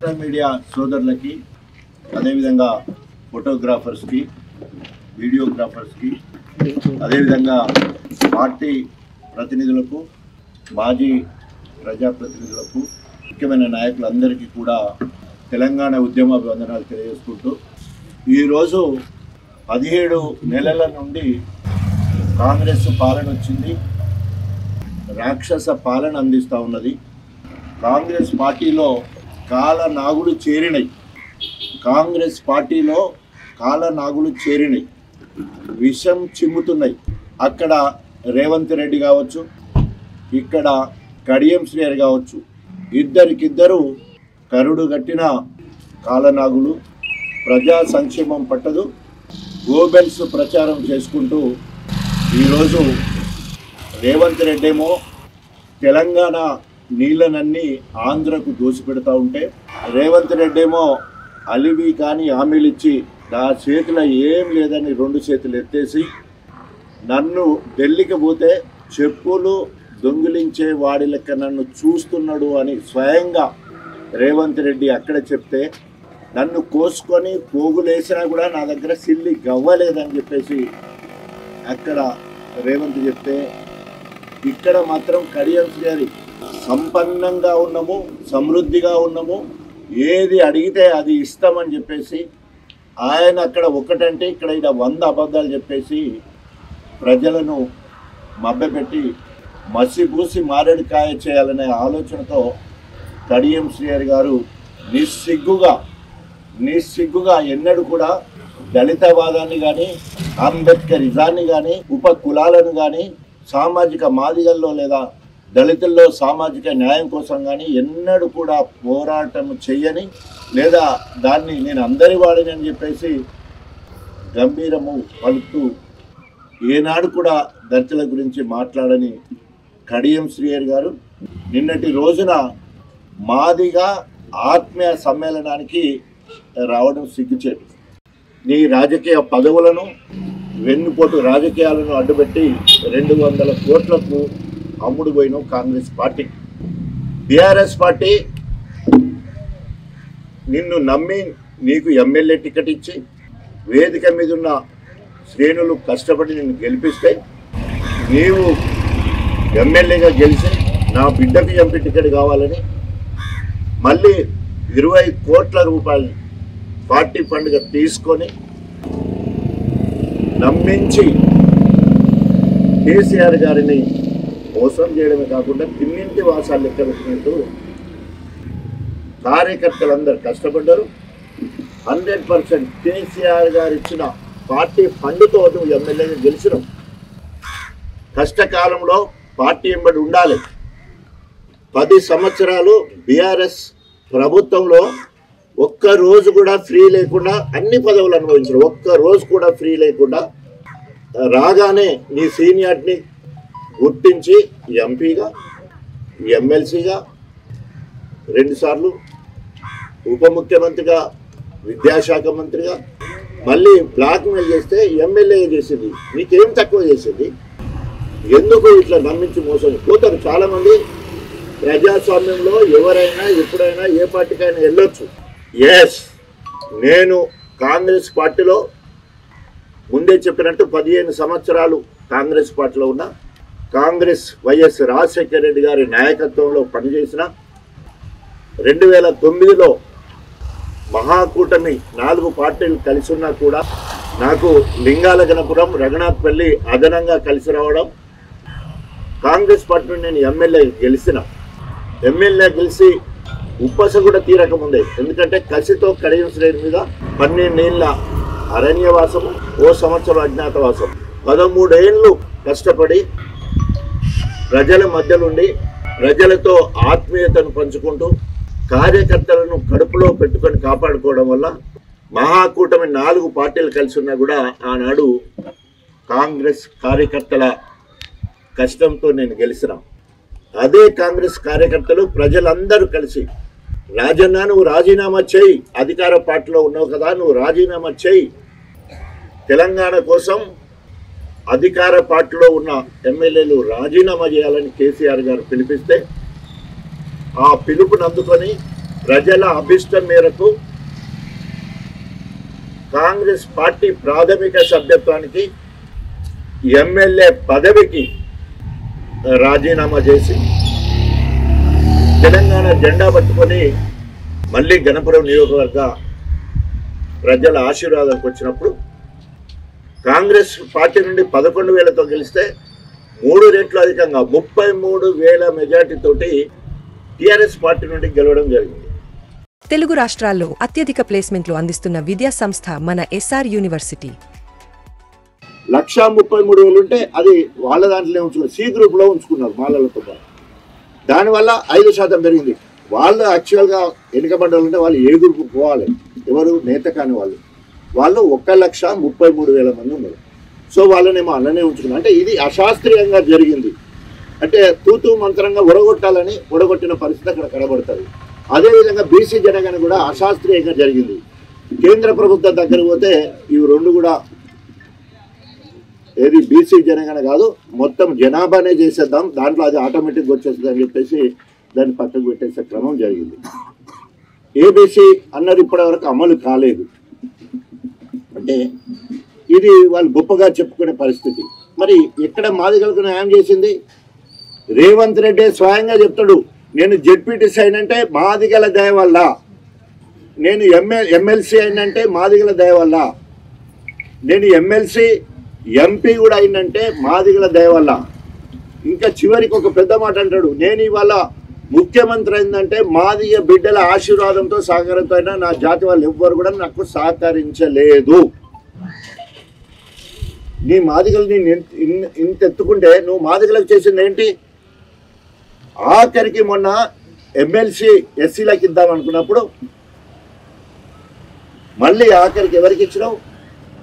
Social media సోదరులకి, అదేవిధంగా ఫోటోగ్రాఫర్స్కి, వీడియోగ్రాఫర్స్కి, అదేవిధంగా పార్టీ ప్రతినిధులకు, మాజీ ప్రజాప్రతినిధులకు, ముఖ్యమైన నాయకులందరికీ కూడా తెలంగాణ ఉద్యమాభివందనాలు తెలియజేసుకుంటూ, ఈరోజు 17 నెలల నుండి కాంగ్రెస్ పాలన వచ్చింది, రాక్షస పాలన అందిస్తూ ఉన్నది. కాంగ్రెస్ పార్టీలో కాలనాగులు చేరినాయి, కాంగ్రెస్ పార్టీలో కాలనాగులు చేరినాయి, విషం చిమ్ముతున్నాయి. అక్కడ రేవంత్ రెడ్డి కావచ్చు, ఇక్కడ కడియం శ్రీహరి కావచ్చు, ఇద్దరికిద్దరు కరుడు గట్టిన కాలనాగులు. ప్రజా సంక్షేమం పట్టదు, గోబెల్స్ ప్రచారం చేసుకుంటూ ఈరోజు రేవంత్ రెడ్డి ఏమో తెలంగాణ నీళ్ళనన్నీ ఆంధ్రకు దోసిపెడతా ఉంటే, రేవంత్ రెడ్డి ఏమో అలివి కానీ హామీలు ఇచ్చి నా చేతిలో ఏం లేదని 2 చేతులు ఎత్తేసి, నన్ను ఢిల్లీకి పోతే చెప్పులు దొంగిలించే వాడి లెక్క నన్ను చూస్తున్నాడు అని స్వయంగా రేవంత్ రెడ్డి అక్కడ చెప్తే, నన్ను కోసుకొని పోగులేసినా కూడా నా దగ్గర సిల్లి గవ్వలేదని చెప్పేసి అక్కడ రేవంత్ చెప్తే, ఇక్కడ మాత్రం కడియం శ్రీహరి సంపన్నంగా ఉన్నాము, సమృద్ధిగా ఉన్నాము, ఏది అడిగితే అది ఇస్తామని చెప్పేసి ఆయన అక్కడ ఒకటంటే ఇక్కడ 100 అబద్ధాలు చెప్పేసి ప్రజలను మభ్యపెట్టి మసిపూసి మారేడుకాయ చేయాలనే ఆలోచనతో కడియం శ్రీహరి గారు నిస్సిగ్గుగా ఎన్నడూ కూడా దళితవాదాన్ని కానీ, అంబేద్కరిజాన్ని కానీ, ఉప కులాలను కానీ, సామాజిక మాదిగల్లో లేదా దళితుల్లో సామాజిక న్యాయం కోసం కానీ ఎన్నడూ కూడా పోరాటం చెయ్యని, లేదా దాన్ని నేను అందరి వాడిని అని చెప్పేసి గంభీరము పలుకుతూ ఏనాడు కూడా దళితుల గురించి మాట్లాడని కడియం శ్రీహరి గారు నిన్నటి రోజున మాదిగా ఆత్మీయ సమ్మేళనానికి రావడం సిగ్గుచేటు. నీ రాజకీయ పదవులను, వెన్నుపోటు రాజకీయాలను అడ్డుపెట్టి 200 కోట్లకు అమ్ముడు పోయిన కాంగ్రెస్ పార్టీ. బీఆర్ఎస్ పార్టీ నిన్ను నమ్మి నీకు ఎమ్మెల్యే టికెట్ ఇచ్చి వేదిక మీద ఉన్న శ్రేణులు కష్టపడి నిన్ను గెలిపిస్తే, నీవు ఎమ్మెల్యేగా గెలిచి నా బిడ్డకు ఎంపీ టికెట్ కావాలని మళ్ళీ 20 కోట్ల రూపాయలు పార్టీ ఫండ్గా తీసుకొని నమ్మించి కేసీఆర్ గారిని మోసం చేయడమే కాకుండా తిన్నింటి వాసాలు లెక్క పెట్టినట్టు కార్యకర్తలందరూ కష్టపడ్డారు. 100% కేసీఆర్ గారు ఇచ్చిన పార్టీ ఫండ్తో నువ్వు ఎమ్మెల్యేగా గెలిచినావు. కష్టకాలంలో పార్టీ ఎంబడి ఉండాలి. 10 సంవత్సరాలు బీఆర్ఎస్ ప్రభుత్వంలో ఒక్క రోజు కూడా ఫ్రీ లేకుండా అన్ని పదవులు అనుభవించారు. ఒక్క రోజు కూడా ఫ్రీ లేకుండా రాగానే నీ సీనియార్ని గుర్తించి ఎంపీగా, ఎమ్మెల్సీగా, 2 సార్లు ఉప ముఖ్యమంత్రిగా, విద్యాశాఖ మంత్రిగా, మళ్ళీ బ్లాక్మెయిల్ చేస్తే ఎమ్మెల్యేగా చేసింది. నీకేం తక్కువ చేసింది? ఎందుకు ఇట్లా నమ్మించి మోసం పోతారు చాలామంది. ప్రజాస్వామ్యంలో ఎవరైనా ఎప్పుడైనా ఏ పార్టీకైనా వెళ్ళొచ్చు. ఎస్, నేను కాంగ్రెస్ పార్టీలో ముందే చెప్పినట్టు 15 సంవత్సరాలు కాంగ్రెస్ పార్టీలో ఉన్న, కాంగ్రెస్ వైఎస్ రాజశేఖర రెడ్డి గారి నాయకత్వంలో పనిచేసిన, 2009లో మహాకూటమి 4 పార్టీలు కలిసి ఉన్నా కూడా నాకు లింగాల గణపురం, రఘునాథ్పల్లి అదనంగా కలిసి రావడం, కాంగ్రెస్ పార్టీ నేను ఎమ్మెల్యే గెలిచి ఉప్పస కూడా తీరకముందే, ఎందుకంటే కసితో కడియం శ్రేణి మీద 12 ఏళ్ళ అరణ్యవాసము, 1 సంవత్సరం అజ్ఞాతవాసం, 13 ఏళ్ళు కష్టపడి ప్రజల మధ్యలుండి ప్రజలతో ఆత్మీయతను పంచుకుంటూ కార్యకర్తలను కడుపులో పెట్టుకొని కాపాడుకోవడం వల్ల మహాకూటమి 4 పార్టీలు కలిసి ఉన్నా కూడా ఆనాడు కాంగ్రెస్ కార్యకర్తల కష్టంతో నేను గెలిచిన. అదే కాంగ్రెస్ కార్యకర్తలు ప్రజలందరూ కలిసి, రాజన్న నువ్వు రాజీనామా చేయి, అధికార పార్టీలో ఉన్నావు కదా, నువ్వు రాజీనామా చేయి, తెలంగాణ కోసం అధికార పార్టీలో ఉన్న ఎమ్మెల్యేలు రాజీనామా చేయాలని కేసీఆర్ గారు పిలిపిస్తే, ఆ పిలుపుని అందుకొని ప్రజల అభిష్టం మేరకు కాంగ్రెస్ పార్టీ ప్రాథమిక సభ్యత్వానికి ఎమ్మెల్యే పదవికి రాజీనామా చేసి తెలంగాణ జెండా పట్టుకొని మళ్ళీ గణపురం నియోజకవర్గ ప్రజల ఆశీర్వాదానికి వచ్చినప్పుడు కాంగ్రెస్ పార్టీ నుండి 11,000తో గెలిస్తే 3 రెట్లు అధికంగా 33,000 మెజార్టీతోటి టీఆర్ఎస్ పార్టీ నుండి గెలవడం జరిగింది. తెలుగు రాష్ట్రాల్లో అత్యధిక ప్లేస్మెంట్లు అందిస్తున్న విద్యా సంస్థ మన ఎస్ఆర్ యూనివర్సిటీ. 1,33,000 ఉంటే అది వాళ్ళ దాంట్లోనే ఉంచుకున్నారు, సి గ్రూప్లో ఉంచుకున్నారు మాలలతో పాటు. దానివల్ల 5% పెరిగింది. వాళ్ళు యాక్చువల్గా వెనుకబడ్డ ఉంటే వాళ్ళు ఏ గ్రూప్ పోవాలి, ఎవరు నేత కాని వాళ్ళు 1,33,000 మంది ఉన్నారు. సో వాళ్ళనేమో అలానే ఉంచుకున్నారు. అంటే ఇది అశాస్త్రీయంగా జరిగింది. అంటే తూతూ మంత్రంగా ఒడగొట్టిన పరిస్థితి అక్కడ కనబడుతుంది. అదేవిధంగా బీసీ జనగణన కూడా అశాస్త్రీయంగా జరిగింది. కేంద్ర ప్రభుత్వం దగ్గర పోతే ఇవి రెండు కూడా ఏది బీసీ జనగణన కాదు, మొత్తం జనాభానే చేసేద్దాం, దాంట్లో అది ఆటోమేటిక్గా వచ్చేస్తుంది అని చెప్పేసి దాన్ని పక్కకు పెట్టేసే క్రమం జరిగింది. ఏబీసీ అన్నది ఇప్పటివరకు అమలు కాలేదు. అంటే ఇది వాళ్ళు గొప్పగా చెప్పుకునే పరిస్థితి. మరి ఎక్కడ మాదిగలకు న్యాయం చేసింది? రేవంత్ రెడ్డి స్వయంగా చెప్తాడు, నేను జెడ్పీటీసీ అయినంటే మాదిగల దయ వల్ల, నేను ఎమ్మెల్సీ అయినంటే మాదిగల దయ వల్ల, నేను ఎమ్మెల్సీ ఎంపీ కూడా అయినంటే మాదిగల దయ వల్ల. ఇంకా చివరికి ఒక పెద్ద మాట అంటాడు, నేను ఇవాళ ముఖ్యమంత్రి అయిందంటే మాదిగ బిడ్డల ఆశీర్వాదంతో సహకారంతో అయినా నా జాతి వాళ్ళు ఎవ్వరు కూడా నాకు సహకరించలేదు. నీ మాదిగలు ఇంత ఎత్తుకుంటే నువ్వు మాదిగలకు చేసింది ఏంటి? ఆఖరికి మొన్న ఎమ్మెల్సీ ఎస్సీలకు ఇద్దాం అనుకున్నప్పుడు మళ్ళీ ఆఖరికి ఎవరికి ఇచ్చినావు?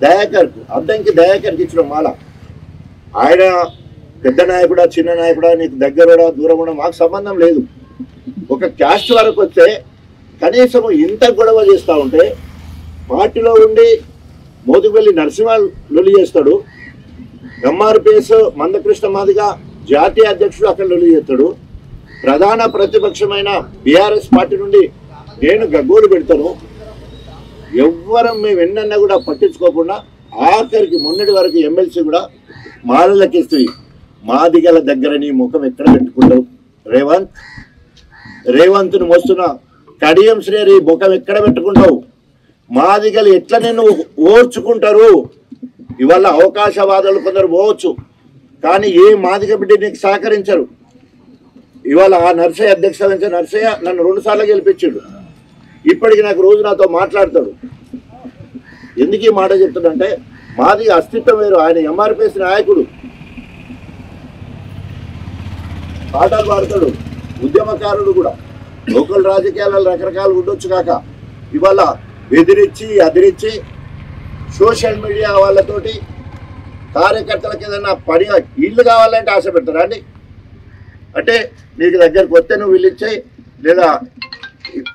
దయాకర్కు, అద్దంకి దయాకర్కి ఇచ్చినావు మాల. ఆయన పెద్ద నాయకుడా చిన్న నాయకుడా, నీకు దగ్గర దూరం కూడా మాకు సంబంధం లేదు. ఒక క్యాస్ట్ వరకు వస్తే కనీసం ఇంత గొడవ చేస్తూ ఉంటే పార్టీలో ఉండి మోదుగుపల్లి నరసింహ లొలి చేస్తాడు, ఎంఆర్పిఎస్ మందకృష్ణ మాదిగా జాతీయ అధ్యక్షుడు అక్కడ లొలి చేస్తాడు, ప్రధాన ప్రతిపక్షమైన బీఆర్ఎస్ పార్టీ నుండి నేను గగ్గోలు పెడతాను. ఎవ్వరం మేము ఎన్నన్నా కూడా పట్టించుకోకుండా ఆఖరికి మొన్నటి వరకు ఎమ్మెల్సీ కూడా మాలలకిస్తుంది. మాదిగల దగ్గర నీ ముఖం ఎక్కడ పెట్టుకుంటావు? రేవంత్ను మోస్తున్న కడియం శ్రేరి ముఖం ఎక్కడ పెట్టుకుంటావు? మాదిగలు ఎట్లా నేను ఓర్చుకుంటారు? ఇవాళ అవకాశవాదాలు కొందరు పోవచ్చు, కానీ ఏ మాదిగ బిడ్డ నీకు సహకరించరు. ఇవాళ ఆ నర్సయ్య అధ్యక్ష వహించిన నర్సయ్య నన్ను 2 సార్లు గెలిపించాడు. ఇప్పటికి నాకు రోజు నాతో మాట్లాడతాడు. ఎందుకు ఈ మాట చెప్తాడంటే మాదిగ అస్తిత్వం వేరు. ఆయన ఎంఆర్పిఎస్ నాయకుడు, పాఠాలు పాడతాడు, ఉద్యమకారుడు కూడా. లోకల్ రాజకీయాలలో రకరకాలు ఉండొచ్చు కాక ఇవాళ బెదిరించి అదిరించి సోషల్ మీడియా వాళ్ళతోటి కార్యకర్తలకు ఏదైనా పని ఇల్లు కావాలంటే ఆశ పెడతారా అండి? అంటే నీకు దగ్గరకు వస్తే నువ్వు వీళ్ళు ఇచ్చేయి, లేదా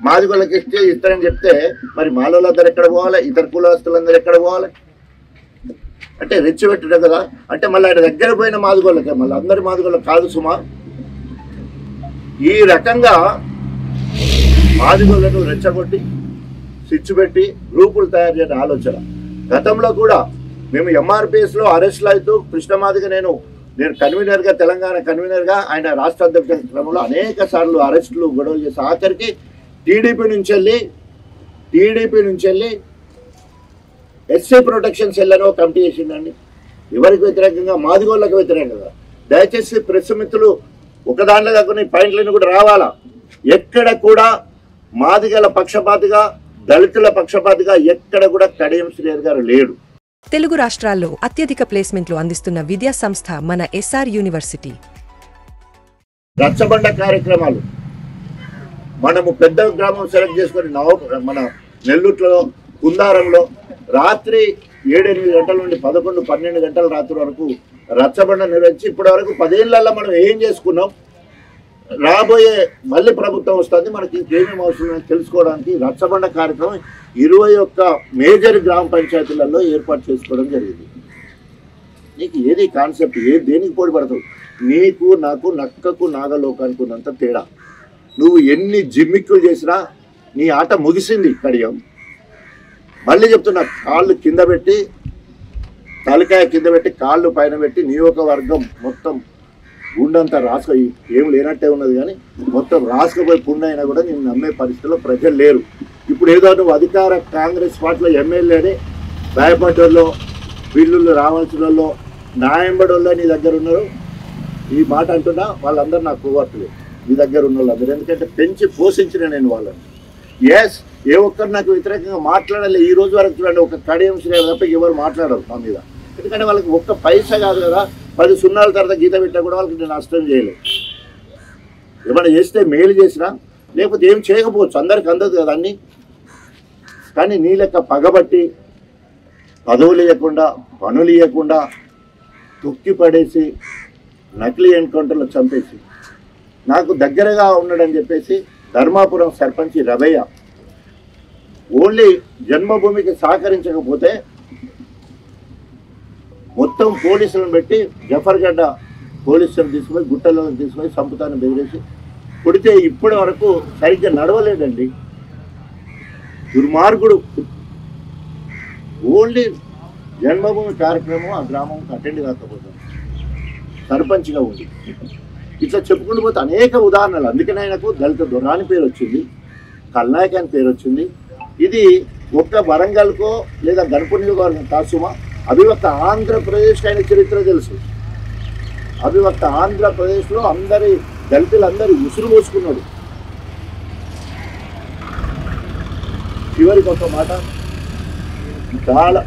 మాదిగోళ్ళకి ఇస్తే ఇస్తారని చెప్తే మరి మాలోళ్ళందరూ ఎక్కడ పోవాలి, ఇతర కులస్తులందరూ ఎక్కడ పోవాలి? అంటే రెచ్చిపెట్టడం కదా. అంటే మళ్ళీ ఆయన దగ్గర పోయిన మాదిగోళ్ళకే, మళ్ళీ అందరి మాదిగోళ్ళకి కాదు సుమా. ఈ రకంగా మాదిగోళ్ళను రెచ్చగొట్టి స్విచ్ పెట్టి గ్రూపులు తయారు చేయడం ఆలోచన. గతంలో కూడా మేము ఎంఆర్పిఎస్లో అరెస్టులు అవుతూ కృష్ణమాదిగ నేను కన్వీనర్గా, తెలంగాణ కన్వీనర్గా, ఆయన రాష్ట్ర అధ్యక్ష క్రమంలో అనేక సార్లు అరెస్టులు గొడవలు చేసి ఆఖరికి టీడీపీ నుంచి వెళ్ళి ఎస్సీ ప్రొటెక్షన్ సెల్ అని ఒక కమిటీ చేసిందండి. ఎవరికి వ్యతిరేకంగా? మాదిగోళ్ళకి వ్యతిరేకంగా. దయచేసి ప్రెస్ మిత్రులు ఒక దాంట్లో కాకుండా పాయింట్లను కూడా రావాలా. ఎక్కడ కూడా మాదిగల పక్షపాతిగా, దళితుల పక్షపాతిగా ఎక్కడ కూడా కడియం శ్రీహరి గారు లేడు. తెలుగు రాష్ట్రాల్లో అత్యధిక ప్లేస్మెంట్లు అందిస్తున్న విద్యా సంస్థ మన ఎస్ఆర్ యూనివర్సిటీ. రచ్చబండ కార్యక్రమాలు మనము పెద్ద గ్రామం సెలెక్ట్ చేసుకొని మన నెల్లూరులో కుందారంలో రాత్రి 7-8 గంటల నుండి 11-12 గంటల రాత్రి వరకు రచ్చబండ నిర్వహించి ఇప్పటి వరకు 10 ఏళ్లలో మనం ఏం చేసుకున్నాం, రాబోయే మళ్ళీ ప్రభుత్వం వస్తుంది, మనకి ఇంకేమేమి అవసరం తెలుసుకోవడానికి రచ్చబండ కార్యక్రమం 21 మేజర్ గ్రామ పంచాయతీలలో ఏర్పాటు చేసుకోవడం జరిగింది. నీకు ఏది కాన్సెప్ట్, దేనికి పోటీపడతావు? నీకు నాకు నక్కకు నాగలోకానికి ఉన్నంత తేడా. నువ్వు ఎన్ని జిమ్మిక్కులు చేసినా నీ ఆట ముగిసింది కడియం. మళ్ళీ చెప్తున్నా, కాళ్ళు కింద పెట్టి, తలకాయ కింద పెట్టి, కాళ్ళు పైన పెట్టి నియోజకవర్గం మొత్తం గుండంతా రాసుకో, ఏం లేనట్టే ఉన్నది కానీ మొత్తం రాసుకుపోయి పుండైనా కూడా నేను నమ్మే పరిస్థితిలో ప్రజలు లేరు. ఇప్పుడు ఏదో నువ్వు అధికార కాంగ్రెస్ పార్టీలో ఎమ్మెల్యేని భయపడ్డోళ్ళు, బిల్లులు రావాల్సిన న్యాయంబడోళ్ళ నీ దగ్గర ఉన్నారు. ఈ మాట అంటున్నా, వాళ్ళందరూ నాకు పోవట్లేదు నీ దగ్గర ఉన్న వాళ్ళందరూ. ఎందుకంటే పెంచి పోషించిన నేను వాళ్ళని. ఎస్, ఏ ఒక్కరు నాకు వ్యతిరేకంగా మాట్లాడాలి ఈ రోజు వరకు చూడండి, ఒక కడియం శ్రేణి తప్ప ఎవరు మాట్లాడరు మా మీద. ఎందుకంటే వాళ్ళకి ఒక్క పైసా కాదు కదా, 10 సున్నాల తర్వాత గీత పెట్టా కూడా వాళ్ళకి నేను నష్టం చేయలేదు. ఏమైనా చేస్తే మేలు చేసినా, లేకపోతే ఏం చేయకపోవచ్చు, అందరికి అందదు కదా అన్నీ. కానీ నీ లెక్క పగబట్టి పదవులు ఇవ్వకుండా, పనులు ఇవ్వకుండా, తొక్కి పడేసి, నకిలీ ఎన్కౌంటర్లో చంపేసి, నాకు దగ్గరగా ఉన్నాడని చెప్పేసి ధర్మాపురం సర్పంచ్ రవయ్య ఓన్లీ జన్మభూమికి సహకరించకపోతే మొత్తం పోలీసులను పెట్టి జఫర్గడ్డ పోలీసులను తీసుకుపోయి గుట్టలో తీసుకుపోయి సంపుతాన్ని బెదిరేసి కొడితే ఇప్పటి వరకు సరిగ్గా నడవలేదండి. దుర్మార్గుడు. ఓన్లీ జన్మభూమి కార్యక్రమం ఆ గ్రామంకి అటెండ్ కాకపోతాం సర్పంచ్గా ఉంది. ఇట్లా చెప్పుకుంటూ పోతే అనేక ఉదాహరణలు. అందుకనే ఆయనకు దళిత దొరాని పేరు వచ్చింది, కల్నాయక్ అని పేరు వచ్చింది. ఇది ఒక్క వరంగల్కో లేదా గణపూర్ నియోజకవర్గం కాసుమా, అభివక్త ఆంధ్రప్రదేశ్కి ఆయన చరిత్ర తెలుసు. అభివక్త ఆంధ్రప్రదేశ్లో అందరి దళితులందరూ ఉసురు పోసుకున్నాడు. చివరికి ఒక మాట, చాలా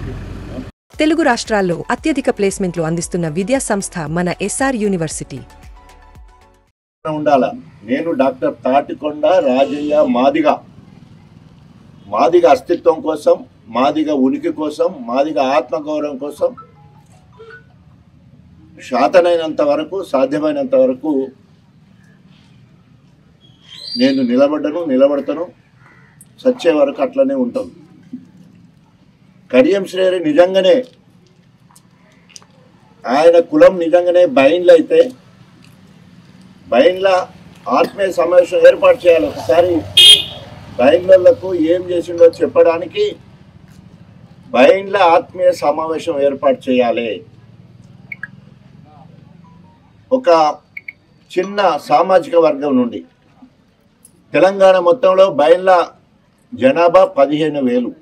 తెలుగు రాష్ట్రాల్లో అత్యధిక ప్లేస్మెంట్లు అందిస్తున్న విద్యా సంస్థ మన ఎస్ఆర్ యూనివర్సిటీ. ఉండాల. నేను డాక్టర్ తాటికొండ రాజయ్య మాదిగ అస్తిత్వం కోసం, మాదిగ ఉనికి కోసం, మాదిగ ఆత్మగౌరవం కోసం శాతనైనంత వరకు, సాధ్యమైనంత వరకు నేను నిలబడతాను, చచ్చే వరకు అట్లనే ఉంటాను. కడియం శ్రేణి నిజంగానే ఆయన కులం నిజంగానే బైన్లు అయితే బైన్ల ఆత్మీయ సమావేశం ఏర్పాటు చేయాలి. ఒకసారి బైన్లకు ఏం చేసిండో చెప్పడానికి బైన్ల ఆత్మీయ సమావేశం ఏర్పాటు చేయాలి. ఒక చిన్న సామాజిక వర్గం నుండి తెలంగాణ మొత్తంలో బైన్ల జనాభా 15,000.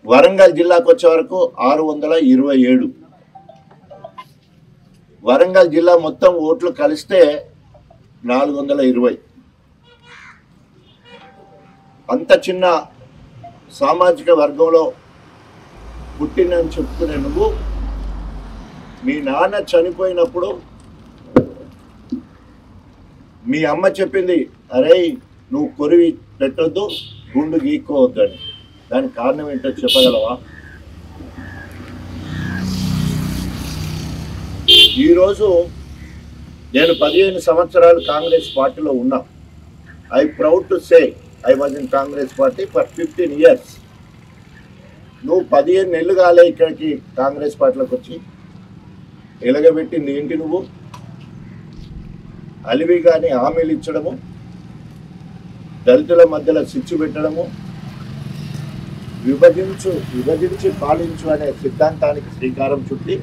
వరంగల్ జిల్లాకు వచ్చే వరకు 627. వరంగల్ జిల్లా మొత్తం ఓట్లు కలిస్తే 420. అంత చిన్న సామాజిక వర్గంలో పుట్టినని చెప్తున్నా నువ్వు. మీ నాన్న చనిపోయినప్పుడు మీ అమ్మ చెప్పింది, అరే నువ్వు కొరివి పెట్టొద్దు, గుండు గీక్కోవద్దని. దానికి కారణం ఏంటో చెప్పగలవా? ఈరోజు నేను 15 సంవత్సరాలు కాంగ్రెస్ పార్టీలో ఉన్నా. I proud to say I was in Congress party for 15 years. నువ్వు 15 నెలలు కాలే ఇక్కడికి కాంగ్రెస్ పార్టీలోకి వచ్చి. ఎలగబెట్టింది ఏంటి నువ్వు? అలివి కానీ హామీలు ఇచ్చడము, దళితుల మధ్యలో చిచ్చు పెట్టడము, విభజించి పాలించు అనే సిద్ధాంతానికి శ్రీకారం చుట్టి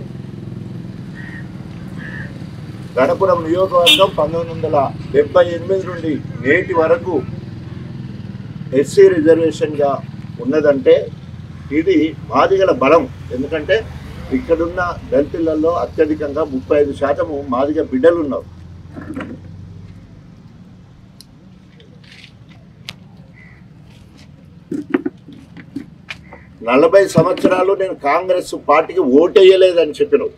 గణపురం నియోజకవర్గం 1978 నుండి నేటి వరకు ఎస్సీ రిజర్వేషన్గా ఉన్నదంటే ఇది మాదిగల బలం. ఎందుకంటే ఇక్కడున్న దళితులలో అత్యధికంగా 35% మాదిగ బిడ్డలు ఉన్నారు. నలభై సంవత్సరాలు నేను కాంగ్రెస్ పార్టీకి ఓటేయలేదని చెప్పినావు.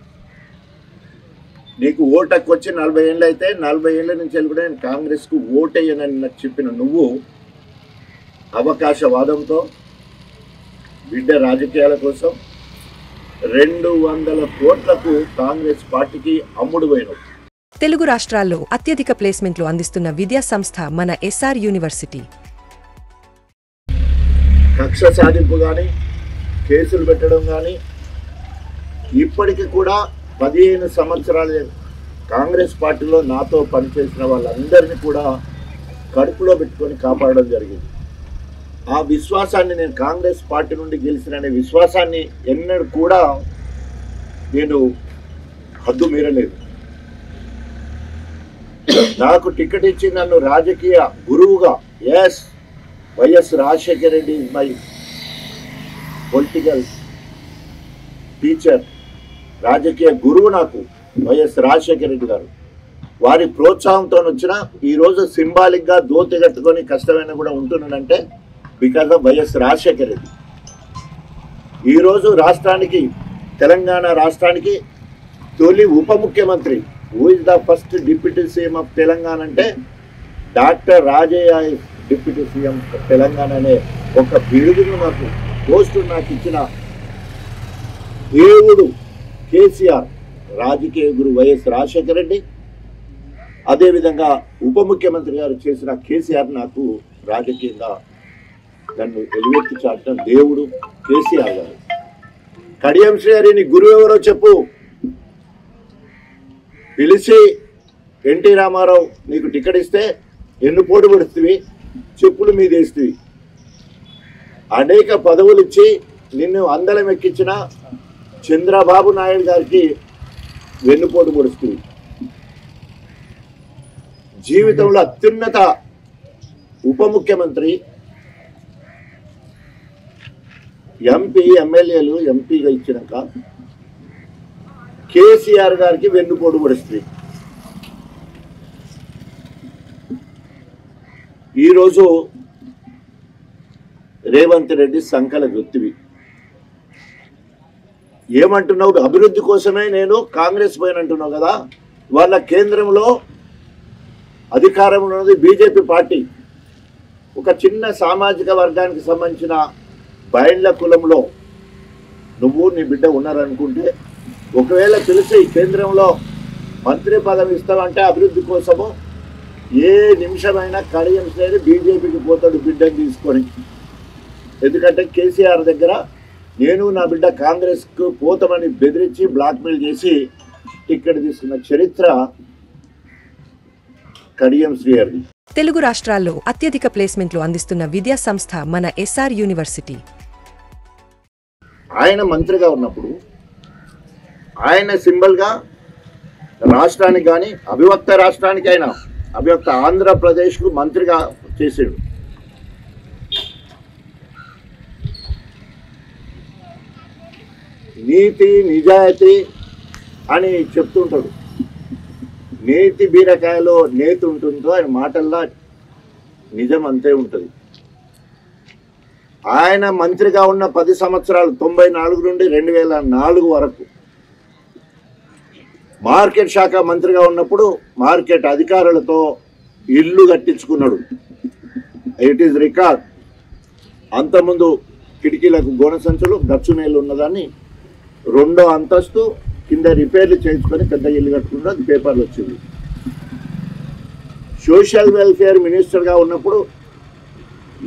నీకు ఓటకు వచ్చి 40 ఏళ్ళు అయితే 40 ఏళ్ళ నుంచి కూడా నేను కాంగ్రెస్కు ఓటేయనని నాకు చెప్పిన నువ్వు అవకాశవాదంతో బిడ్డ రాజకీయాల కోసం 200 కోట్లకు కాంగ్రెస్ పార్టీకి అమ్ముడు పోయినావు. తెలుగు రాష్ట్రాల్లో అత్యధిక ప్లేస్మెంట్లు అందిస్తున్న విద్యా సంస్థ మన ఎస్ఆర్ యూనివర్సిటీ. కక్ష సాధింపు కానీ, కేసులు పెట్టడం కానీ, ఇప్పటికీ కూడా 15 సంవత్సరాలు కాంగ్రెస్ పార్టీలో నాతో పనిచేసిన వాళ్ళందరినీ కూడా కడుపులో పెట్టుకొని కాపాడడం జరిగింది. ఆ విశ్వాసాన్ని నేను కాంగ్రెస్ పార్టీ నుండి గెలిచిననే విశ్వాసాన్ని ఎన్నడూ కూడా నేను హద్దు మీరలేదు. నాకు టికెట్ ఇచ్చి నన్ను రాజకీయ గురువుగా, yes YS Rajasekhara Reddy is my political teacher, రాజకీయ గురువు నాకు వైఎస్ రాజశేఖర రెడ్డి గారు. వారి ప్రోత్సాహంతో వచ్చిన ఈరోజు సింబాలిక్గా దోతి కట్టుకొని కష్టమైన కూడా ఉంటున్నాడంటే because of YS Rajasekhara Reddy. ఈరోజు రాష్ట్రానికి, తెలంగాణ రాష్ట్రానికి తొలి ఉప ముఖ్యమంత్రి, who is the first deputy CM of Telangana అంటే doctor Rajaiah deputy CM Telangana అనే ఒక బిరుదును నాకు, పోస్టు నాకు ఇచ్చిన దేవుడు కేసీఆర్, రాజకీయ గురు వైఎస్ రాజశేఖర రెడ్డి. అదేవిధంగా ఉప ముఖ్యమంత్రి గారు చేసిన కేసీఆర్ నాకు రాజకీయంగా నన్ను ఎలుగెత్తి చాటడం దేవుడు కేసీఆర్ గారు. కడియం శ్రీహరిని గురువు ఎవరో చెప్పు, పిలిచి ఎన్టీ రామారావు నీకు టికెట్ ఇస్తే ఎన్ను పోటు పడుతుంది, చెప్పులు మీద వేస్తుంది, అనేక పదవులు ఇచ్చి నిన్ను అందలం ఎక్కించిన చంద్రబాబు నాయుడు గారికి వెన్నుపోటు పొడుస్తుంది. జీవితంలో అత్యున్నత ఉప ముఖ్యమంత్రి, ఎంపీ, ఎమ్మెల్యేలు ఎంపీగా ఇచ్చినాక కేసీఆర్ గారికి వెన్నుపోటు పొడుస్తుంది. ఈరోజు రేవంత్ రెడ్డి సంకల గుర్తివి ఏమంటున్నావు? అభివృద్ధి కోసమే నేను కాంగ్రెస్ పోయినంటున్నావు కదా. వాళ్ళ కేంద్రంలో అధికారంలో ఉన్నది బీజేపీ పార్టీ. ఒక చిన్న సామాజిక వర్గానికి సంబంధించిన బైండ్ల కులంలో నువ్వు నీ బిడ్డ ఉన్నారనుకుంటే, ఒకవేళ తెలిసి కేంద్రంలో మంత్రి పదవి ఇస్తామంటే అభివృద్ధి కోసము ఏ నిమిషమైనా కడియం శ్రేణి బీజేపీకి పోతాడు బిడ్డను తీసుకొని. ఎందుకంటే కేసీఆర్ దగ్గర నేను నా బిడ్డ కాంగ్రెస్కు పోతామని బెదిరించి బ్లాక్మెయిల్ చేసి టికెట్ తీసుకున్న చరిత్ర కడియం శ్రీహరి. తెలుగు రాష్ట్రాల్లో అత్యధిక ప్లేస్మెంట్లు అందిస్తున్న విద్యా సంస్థ మన ఎస్ఆర్ యూనివర్సిటీ. ఆయన మంత్రిగా ఉన్నప్పుడు ఆయన సింబల్గా రాష్ట్రానికి కానీ, అవిభక్త రాష్ట్రానికి, ఆయన అవిభక్త ఆంధ్రప్రదేశ్కు మంత్రిగా చేసాడు. నీతి నిజాయితీ అని చెప్తుంటాడు. నేతి బీరకాయలో నేతి ఉంటుందో ఆయన మాటల్లో నిజం అంతే ఉంటుంది. ఆయన మంత్రిగా ఉన్న 10 సంవత్సరాలు 94 నుండి 2004 వరకు మార్కెట్ శాఖ మంత్రిగా ఉన్నప్పుడు మార్కెట్ అధికారులతో ఇల్లు కట్టించుకున్నాడు. It is record. అంతకుముందు కిటికీలకు గోన సంచులు, గచ్చు నేలు ఉన్నదాన్ని 2వ అంతస్తు కింద రిపేర్లు చేయించుకొని పెద్ద ఇల్లు కట్టుకుంటూ అది పేపర్లు వచ్చింది. సోషల్ వెల్ఫేర్ మినిస్టర్గా ఉన్నప్పుడు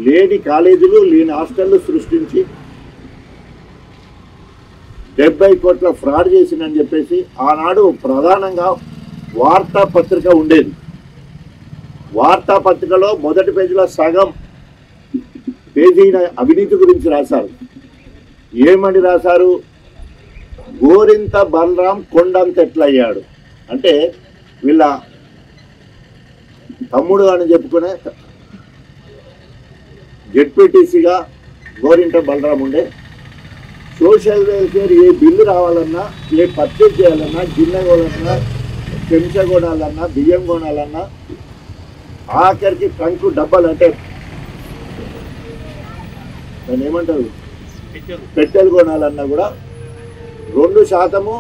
లేని కాలేజీలు, లేని హాస్టళ్లు సృష్టించి 70 కోట్ల ఫ్రాడ్ చేసిందని చెప్పేసి ఆనాడు ప్రధానంగా వార్తాపత్రిక ఉండేది. వార్తాపత్రికలో మొదటి పేజీలో సగం పేజీన అవినీతి గురించి రాశారు. ఏమని రాశారు? గోరింత బలరాం కొండంత ఎట్లయ్యాడు అంటే వీళ్ళ తమ్ముడు అని చెప్పుకునే జెడ్పీటీసీగా గోరింట బలరాం ఉండే. సోషల్ వెల్ఫేర్ ఏ బిల్లు రావాలన్నా, ఏ పర్చేజ్ చేయాలన్నా, గిన్నె కొనాలన్నా, చెంచా కొనాలన్నా, బియ్యం కొనాలన్నా, ఆఖరికి ట్రంకు డబ్బాలు అంటే దాన్ని ఏమంటారు పెట్టెలు కొనాలన్నా కూడా 2%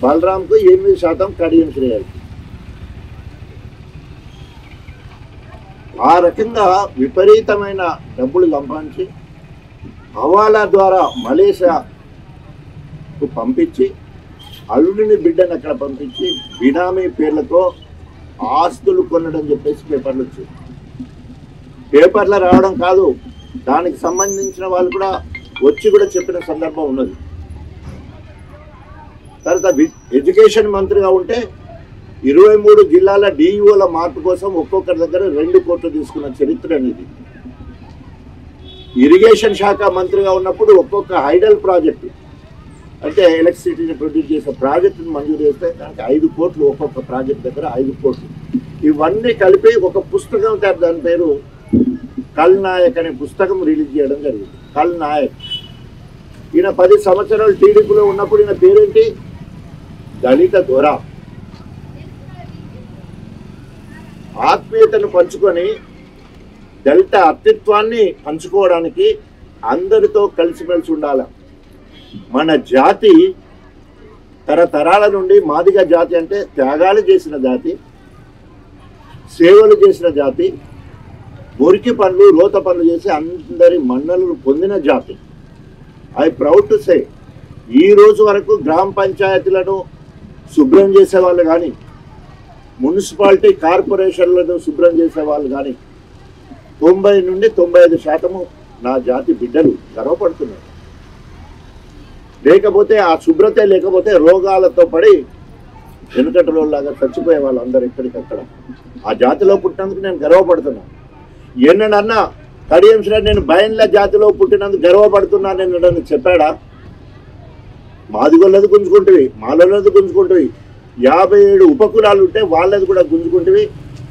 బలరాంకు, 8% కడియం శ్రేయర్కి. ఆ రకంగా విపరీతమైన డబ్బులు సంపాదించి హవాలా ద్వారా మలేషియాకు పంపించి అల్లుడిని బిడ్డను అక్కడ పంపించి బినామీ పేర్లతో ఆస్తులు కొనడం చెప్పేసి పేపర్లు వచ్చాయి. పేపర్లో రావడం కాదు, దానికి సంబంధించిన వాళ్ళు కూడా వచ్చి కూడా చెప్పిన సందర్భం ఉన్నది. తర్వాత ఎడ్యుకేషన్ మంత్రిగా ఉంటే 23 జిల్లాల డిఈఓల మార్పు కోసం ఒక్కొక్కరి దగ్గర 2 కోట్లు తీసుకున్న చరిత్ర అనేది. ఇరిగేషన్ శాఖ మంత్రిగా ఉన్నప్పుడు ఒక్కొక్క హైడల్ ప్రాజెక్టు అంటే ఎలక్ట్రిసిటీని ప్రొడ్యూస్ చేసే ప్రాజెక్టును మంజూరు చేస్తే దానికి 5 కోట్లు, ఒక్కొక్క ప్రాజెక్ట్ దగ్గర 5 కోట్లు. ఇవన్నీ కలిపి ఒక పుస్తకం తయారు, దాని పేరు కల్ నాయక్ అనే పుస్తకం రిలీజ్ చేయడం జరిగింది. కల్ నాయక్ ఈయన 10 సంవత్సరాలు టీడీపీలో ఉన్నప్పుడు ఈయన పేరేంటి? దళిత దొర. ఆత్మీయతను పంచుకొని దళిత అస్తిత్వాన్ని పంచుకోవడానికి అందరితో కలిసిమెలిసి ఉండాలి. మన జాతి తరతరాల నుండి మాదిగ జాతి అంటే త్యాగాలు చేసిన జాతి, సేవలు చేసిన జాతి, మురికి పనులు రోత పనులు చేసి అందరి మన్నలను పొందిన జాతి. ఐ ప్రౌడ్ టు సే ఈ రోజు వరకు గ్రామ పంచాయతీలను శుభ్రం చేసేవాళ్ళు కానీ, మున్సిపాలిటీ కార్పొరేషన్లను శుభ్రం చేసేవాళ్ళు కానీ 90 నుండి 95% నా జాతి బిడ్డలు గర్వపడుతున్నారు. లేకపోతే ఆ శుభ్రత లేకపోతే రోగాలతో పడి వెనుకటి రోజులాగా చచ్చిపోయే వాళ్ళు అందరూ ఎక్కడికక్కడ. ఆ జాతిలో పుట్టినందుకు నేను గర్వపడుతున్నాను. ఎన్నడన్నా కడియం శ్రేణి నేను బయన్ల జాతిలో పుట్టినందుకు గర్వపడుతున్నాను ఎన్నడని చెప్పాడా? మాదిగొల్లది గుంజుకుంటువి, మాలొల్లది గుంజుకుంటువి, 57 ఉపకులాలు ఉంటే వాళ్ళది కూడా గుంజుకుంటువి.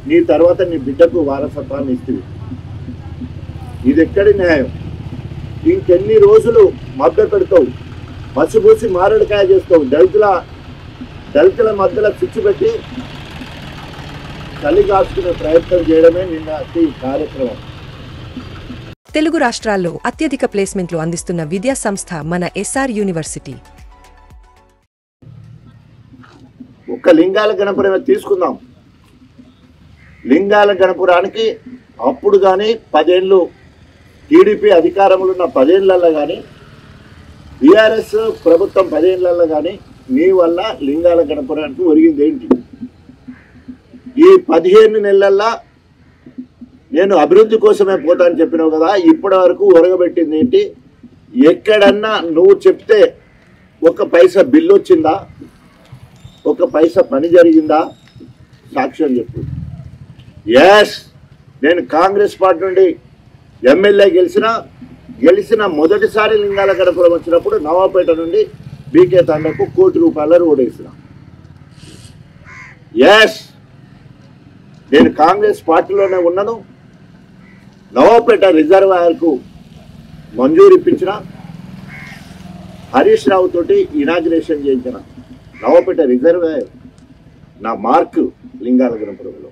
నీ తర్వాత నీ బిడ్డకు వారసత్వాన్ని ఇస్తుంది. ఇది ఎక్కడి న్యాయం? ఇంకెన్ని రోజులు మభ్య పెడతావు, మసిపూసి మారడికాయ చేస్తావు, దళితుల మధ్యలో చిచ్చు పెట్టి చలి కాచుకునే ప్రయత్నం చేయడమే నిన్నటి కార్యక్రమం. తెలుగు రాష్ట్రాల్లో అత్యధిక ప్లేస్మెంట్లు అందిస్తున్న విద్యా సంస్థ మన ఎస్ఆర్ యూనివర్సిటీ. ఒక్క లింగాల గణపురం తీసుకుందాం. లింగాల గణపురానికి అప్పుడు కానీ 10 ఏళ్ళు టీడీపీ అధికారంలో ఉన్న 10 ఏళ్లలో కానీ, బీఆర్ఎస్ ప్రభుత్వం 10 ఏళ్లలో కానీ మీ వల్ల లింగాల గణపురానికి ఒరిగింది ఏంటి? ఈ 15 నెలల్లో నేను అభివృద్ధి కోసమే పోతాను చెప్పినావు కదా, ఇప్పటి వరకు ఒరగబెట్టింది ఏంటి? ఎక్కడన్నా నువ్వు చెప్తే 1 పైసా బిల్లు వచ్చిందా? 1 పైసా పని జరిగిందా? సాక్ష్యం చెప్పు. ఎస్, నేను కాంగ్రెస్ పార్టీ నుండి ఎమ్మెల్యే గెలిచిన మొదటిసారి లింగాల గణపురం వచ్చినప్పుడు నవాపేట నుండి బీకే తండకు ₹1 కోటి రోడ్ వేసిన. ఎస్, నేను కాంగ్రెస్ పార్టీలోనే ఉన్నాను. నవాపేట రిజర్వాయర్కు మంజూరు ఇప్పించిన, హరీష్ రావు తోటి ఇనాగ్రేషన్ చేయించిన నవాపేట రిజర్వాయర్ నా మార్కు లింగాల గణపురంలో.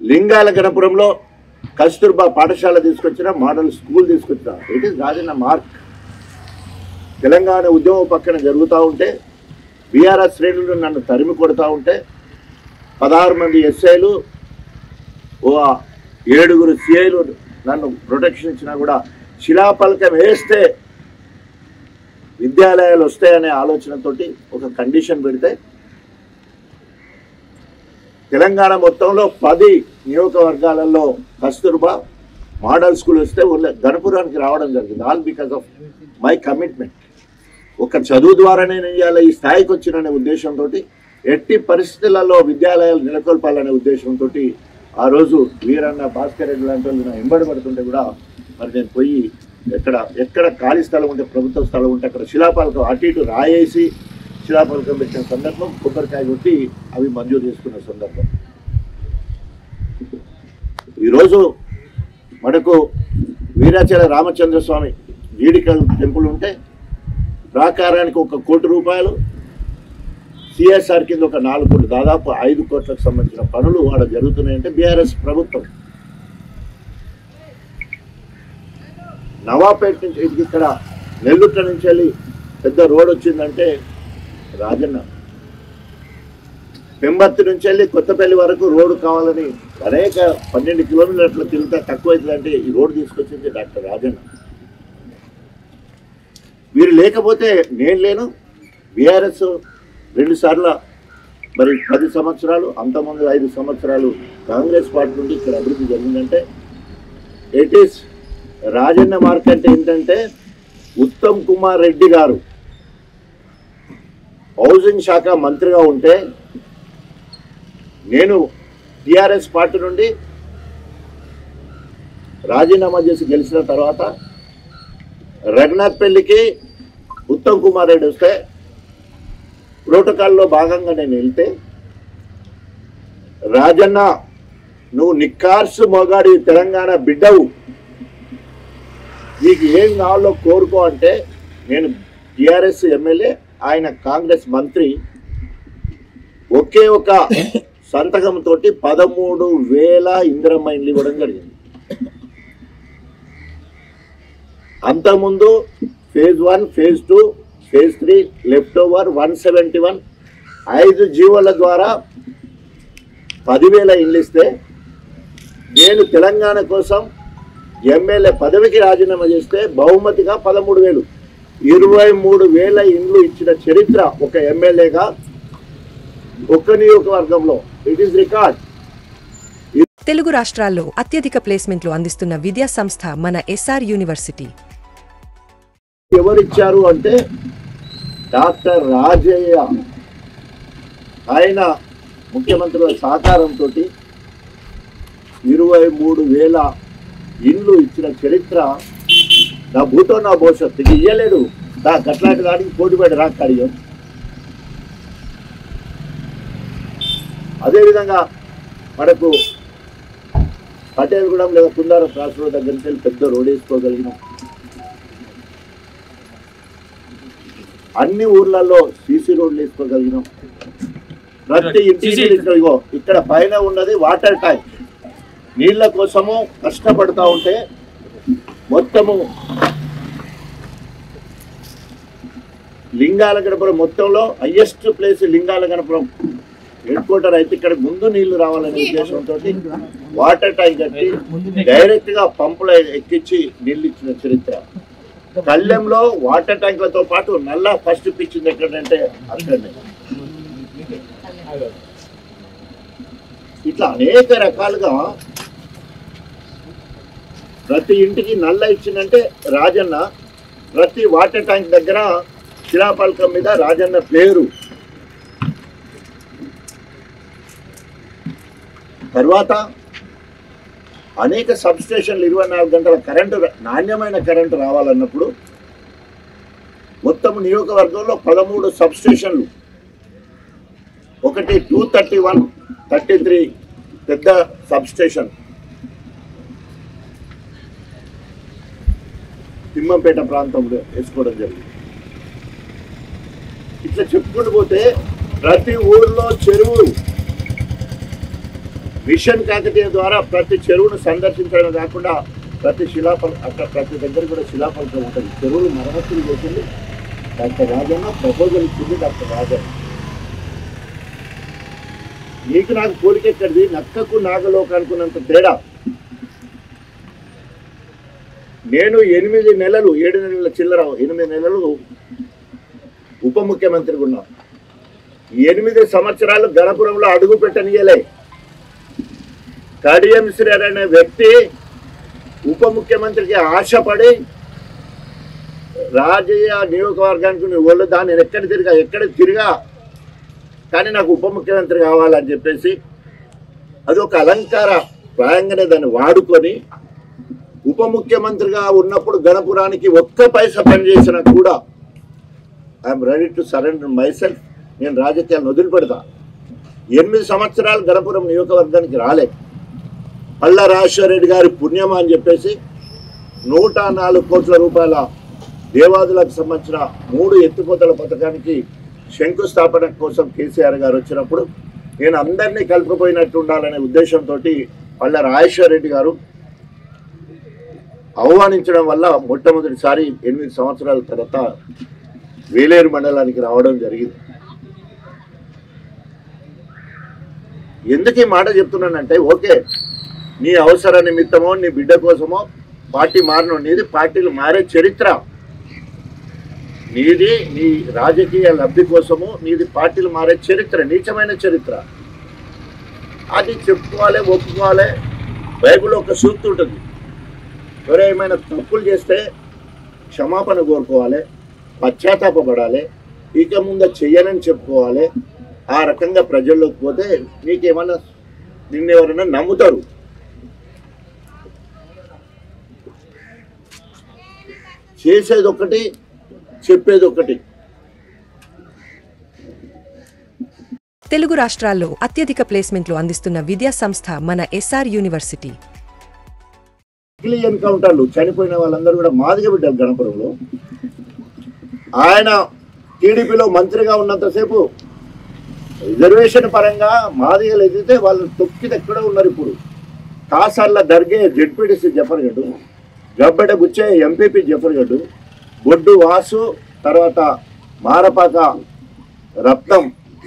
లింగాల గణపురంలో కస్తూర్బా పాఠశాల తీసుకొచ్చిన, మోడల్ స్కూల్ తీసుకొచ్చిన. It is Rajanna mark. Telangana ఉద్యమం పక్కన జరుగుతూ ఉంటే, బీఆర్ఎస్ శ్రేణులు నన్ను తరిమి కొడుతూ ఉంటే, 16 మంది ఎస్ఐలు, 7 సిఐలు నన్ను ప్రొటెక్షన్ ఇచ్చినా కూడా శిలాపలకం వేస్తే విద్యాలయాలు వస్తాయనే ఆలోచనతోటి ఒక కండిషన్ పెడితే తెలంగాణ మొత్తంలో 10 నియోజకవర్గాలలో కస్తూర్బా మోడల్ స్కూల్ వస్తే గణపురానికి రావడం జరిగింది. All because of my commitment. ఒక చదువు ద్వారానే ఇవాళ ఈ స్థాయికి వచ్చిననే ఉద్దేశంతో, ఎట్టి పరిస్థితులలో విద్యాలయాలు నెలకొల్పాలనే ఉద్దేశంతో ఆ రోజు వీరన్న భాస్కర్ రెడ్డి లాంటి వాళ్ళు ఎంబడి పడుతుంటే కూడా మరి నేను పోయి ఎక్కడ ఖాళీ స్థలం ఉంటే, ప్రభుత్వ స్థలం ఉంటే అక్కడ శిలాపాలకం అటు ఇటు రాయేసి శిలాపాలకం పెట్టిన సందర్భం, కొబ్బరికాయ కొట్టి అవి మంజూరు చేసుకున్న సందర్భం. ఈరోజు మనకు వీరాచల రామచంద్ర స్వామి వీడికల్ టెంపుల్ ఉంటే ప్రాకారానికి ₹1 కోటి, సిఎస్ఆర్ కింద ఒక 4 కోట్లు, దాదాపు 5 కోట్లకు సంబంధించిన పనులు ఆడ జరుగుతున్నాయంటే బీఆర్ఎస్ ప్రభుత్వం. నవాపేట నుంచి ఇక్కడ నెల్లుట్ల నుంచి వెళ్ళి పెద్ద రోడ్ వచ్చిందంటే రాజన్న. పెంబర్తి నుంచి వెళ్ళి కొత్తపల్లి వరకు రోడ్డు కావాలని అనేక 12 కిలోమీటర్లు తిరిగితే తక్కువ అవుతుందంటే ఈ రోడ్డు తీసుకొచ్చింది డాక్టర్ రాజన్న. వీరు లేకపోతే నేను లేను. బీఆర్ఎస్ 2 సార్లు మరి 10 సంవత్సరాలు, అంతమంది 5 సంవత్సరాలు కాంగ్రెస్ పార్టీ నుండి ఇక్కడ అభివృద్ధి జరిగిందంటే ఇట్ ఈస్ రాజన్న మార్క్. అంటే ఏంటంటే ఉత్తమ్ కుమార్ రెడ్డి గారు హౌసింగ్ శాఖ మంత్రిగా ఉంటే నేను టిఆర్ఎస్ పార్టీ నుండి రాజీనామా చేసి గెలిచిన తర్వాత రఘునాథ్ పెళ్లికి ఉత్తమ్ కుమార్ రెడ్డి వస్తే ప్రోటోకాల్లో భాగంగా నేను వెళ్తే, రాజన్న నువ్వు నిక్కార్సు మొగాడి తెలంగాణ బిడ్డవు, నీకు ఏం కావాలో కోరుకో అంటే, నేను టిఆర్ఎస్ ఎమ్మెల్యే, ఆయన కాంగ్రెస్ మంత్రి, ఒకే ఒక సంతకంతో 13,000 ఇందిరమ్మ ఇండ్లు ఇవ్వడం జరిగింది. అంతకుముందు phase 1, phase 2, phase 3 left over 171 5 జీవోల ద్వారా 10,000 ఇండ్లు ఇస్తే, నేను తెలంగాణ కోసం ఎమ్మెల్యే పదవికి రాజీనామా చేస్తే బహుమతిగా 13,000 23,000 ఇండ్లు ఇచ్చిన చరిత్ర ఒక ఎమ్మెల్యేగా ఒక్క నియోజకవర్గంలో. It is record. తెలుగు రాష్ట్రాల్లో అత్యధిక ప్లేస్మెంట్లు అందిస్తున్న విద్యా సంస్థ మన ఎస్ఆర్ యూనివర్సిటీ. ఎవరిచ్చారు అంటే డాక్టర్ రాజయ్య, ఆయన ముఖ్యమంత్రుల సహకారంతో 23,000 ఇండ్లు ఇచ్చిన చరిత్ర నా భూతో నా భవిష్యత్తు ఇయ్యలేడు. గట్లాంటి దానికి పోటీపడి రాకడియం. అదేవిధంగా మనకు పటేల్గూడెం లేదా కుందార క్రాస్ రోడ్ దగ్గర నుంచి పెద్ద రోడ్ వేసుకోగలిగినాం. అన్ని ఊర్లలో సీసీ రోడ్లు వేసుకోగలిగినాం. ప్రతి ఇంటికి ఇక్కడ పైన ఉన్నది వాటర్ ట్యాంక్. నీళ్ల కోసము కష్టపడతా ఉంటే మొత్తము లింగాల గణపురం మొత్తంలో హైయెస్ట్ ప్లేస్ లింగాల గణపురం హెడ్ క్వార్టర్ అయితే ఇక్కడ ముందు నీళ్లు రావాలనే ఉద్దేశంతో వాటర్ ట్యాంక్ కట్టి డైరెక్ట్ గా పంపులు ఎక్కించి నీళ్లు ఇచ్చిన చరిత్ర. కళ్లెంలో వాటర్ ట్యాంకులతో పాటు నల్లా ఫస్ట్ ఇప్పించింది ఎక్కడంటే అక్కడనే. ఇట్లా అనేక రకాలుగా ప్రతి ఇంటికి నల్ల ఇచ్చిందంటే రాజన్న. ప్రతి వాటర్ ట్యాంక్ దగ్గర శిలాపలకం మీద రాజన్న పేరు. తర్వాత అనేక సబ్ స్టేషన్లు 24 గంటల కరెంటు, నాణ్యమైన కరెంటు రావాలన్నప్పుడు మొత్తం నియోజకవర్గంలో 13 సబ్ స్టేషన్లు, ఒకటి 231, 33 పెద్ద సబ్ స్టేషన్ తిమ్మంపేట ప్రాంతంలో వేసుకోవడం జరిగింది. ఇట్లా చెప్పుకుంటూ పోతే ప్రతి ఊర్లో చెరువు, మిషన్ కాకతీయ ద్వారా ప్రతి చెరువును సందర్శించడం కాకుండా ప్రతి అక్కడ ప్రతి దగ్గర కూడా శిలాఫలకం ఉంటుంది. చెరువులు మరమ్మతులు చేసింది డాక్టర్ రాజన్న, ప్రపోజల్ ఇచ్చింది డాక్టర్ రాజన్న. నీకు నాకు పోలికెక్కడిది, నక్కకు నాగలోక అనుకున్నంత తేడా. నేను 8 నెలలు 7 నెలల చిల్లర 8 నెలలు ఉప ముఖ్యమంత్రిగా ఉన్నా. 8 సంవత్సరాలు గణపురంలో అడుగు పెట్టనీయలే. కడియం శ్రీహరి అనే వ్యక్తి ఉప ముఖ్యమంత్రికి ఆశపడి రాజయ్య నియోజకవర్గానికి నువ్వు వెళ్ళదా, నేను ఎక్కడ తిరిగా కానీ నాకు ఉప ముఖ్యమంత్రి కావాలని చెప్పేసి అది ఒక అలంకార ప్రాయంగానే దాన్ని వాడుకొని ఉప ముఖ్యమంత్రిగా ఉన్నప్పుడు గణపురానికి ఒక్క పైసా పనిచేసినా కూడా I'm ready to surrender myself. నేను రాజకీయాలను వదిలిపెడతా. 8 సంవత్సరాలు గణపురం నియోజకవర్గానికి రాలే. పల్లా రాజశేఖర రెడ్డి గారి పుణ్యమా అని చెప్పేసి 104 కోట్ల రూపాయల దేవాదులకు సంబంధించిన 3 ఎత్తిపోతల పథకానికి శంకుస్థాపన కోసం కేసీఆర్ గారు వచ్చినప్పుడు నేను అందరినీ కలుపుకుపోయినట్టు ఉండాలనే ఉద్దేశంతో పల్లా రాజశేఖర రెడ్డి గారు ఆహ్వానించడం వల్ల మొట్టమొదటిసారి 8 సంవత్సరాల తర్వాత వేలేరు మండలానికి రావడం జరిగింది. ఎందుకు ఈ మాట చెప్తున్నానంటే, ఓకే నీ అవసర నిమిత్తమో నీ బిడ్డ కోసమో పార్టీ మారను, నీది పార్టీలు మారే చరిత్ర నీది. నీ రాజకీయ లబ్ధి కోసము నీది పార్టీలు మారే చరిత్ర, నీచమైన చరిత్ర. అది చెప్పుకోవాలి, ఒప్పుకోవాలి. బైబిల్లో ఒక సూక్తి ఉంటుంది, ఎవరేమైనా తప్పులు చేస్తే క్షమాపణ కోరుకోవాలి, పశ్చాత్తాపడాలి, ఇక ముందు చెయ్యనని చెప్పుకోవాలి. ఆ రకంగా ప్రజల్లోకి పోతే నీకేమన్నా నిన్నెవరైనా నమ్ముతారు. చేసేది ఒకటి, చెప్పేది ఒకటి. తెలుగు రాష్ట్రాల్లో అత్యధిక ప్లేస్మెంట్లు అందిస్తున్న విద్యా సంస్థ మన ఎస్ఆర్ యూనివర్సిటీ. ఎన్కౌంటర్లు చనిపోయిన వాళ్ళందరూ కూడా మాదిగ బిడ్డలు. గణపురంలో ఆయన టీడీపీలో మంత్రిగా ఉన్నంతసేపు రిజర్వేషన్ పరంగా మాదిగలు ఎదిగితే వాళ్ళు తొక్కి ఎక్కడో ఉన్నారు. ఇప్పుడు కాసర్ల దర్గే జెడ్పీటీసీ జఫర్గఢ్, గబ్బెడ గుచ్చే ఎంపీపీ జఫర్గఢ్, బొడ్డు వాసు, తర్వాత మారపాక రత్నం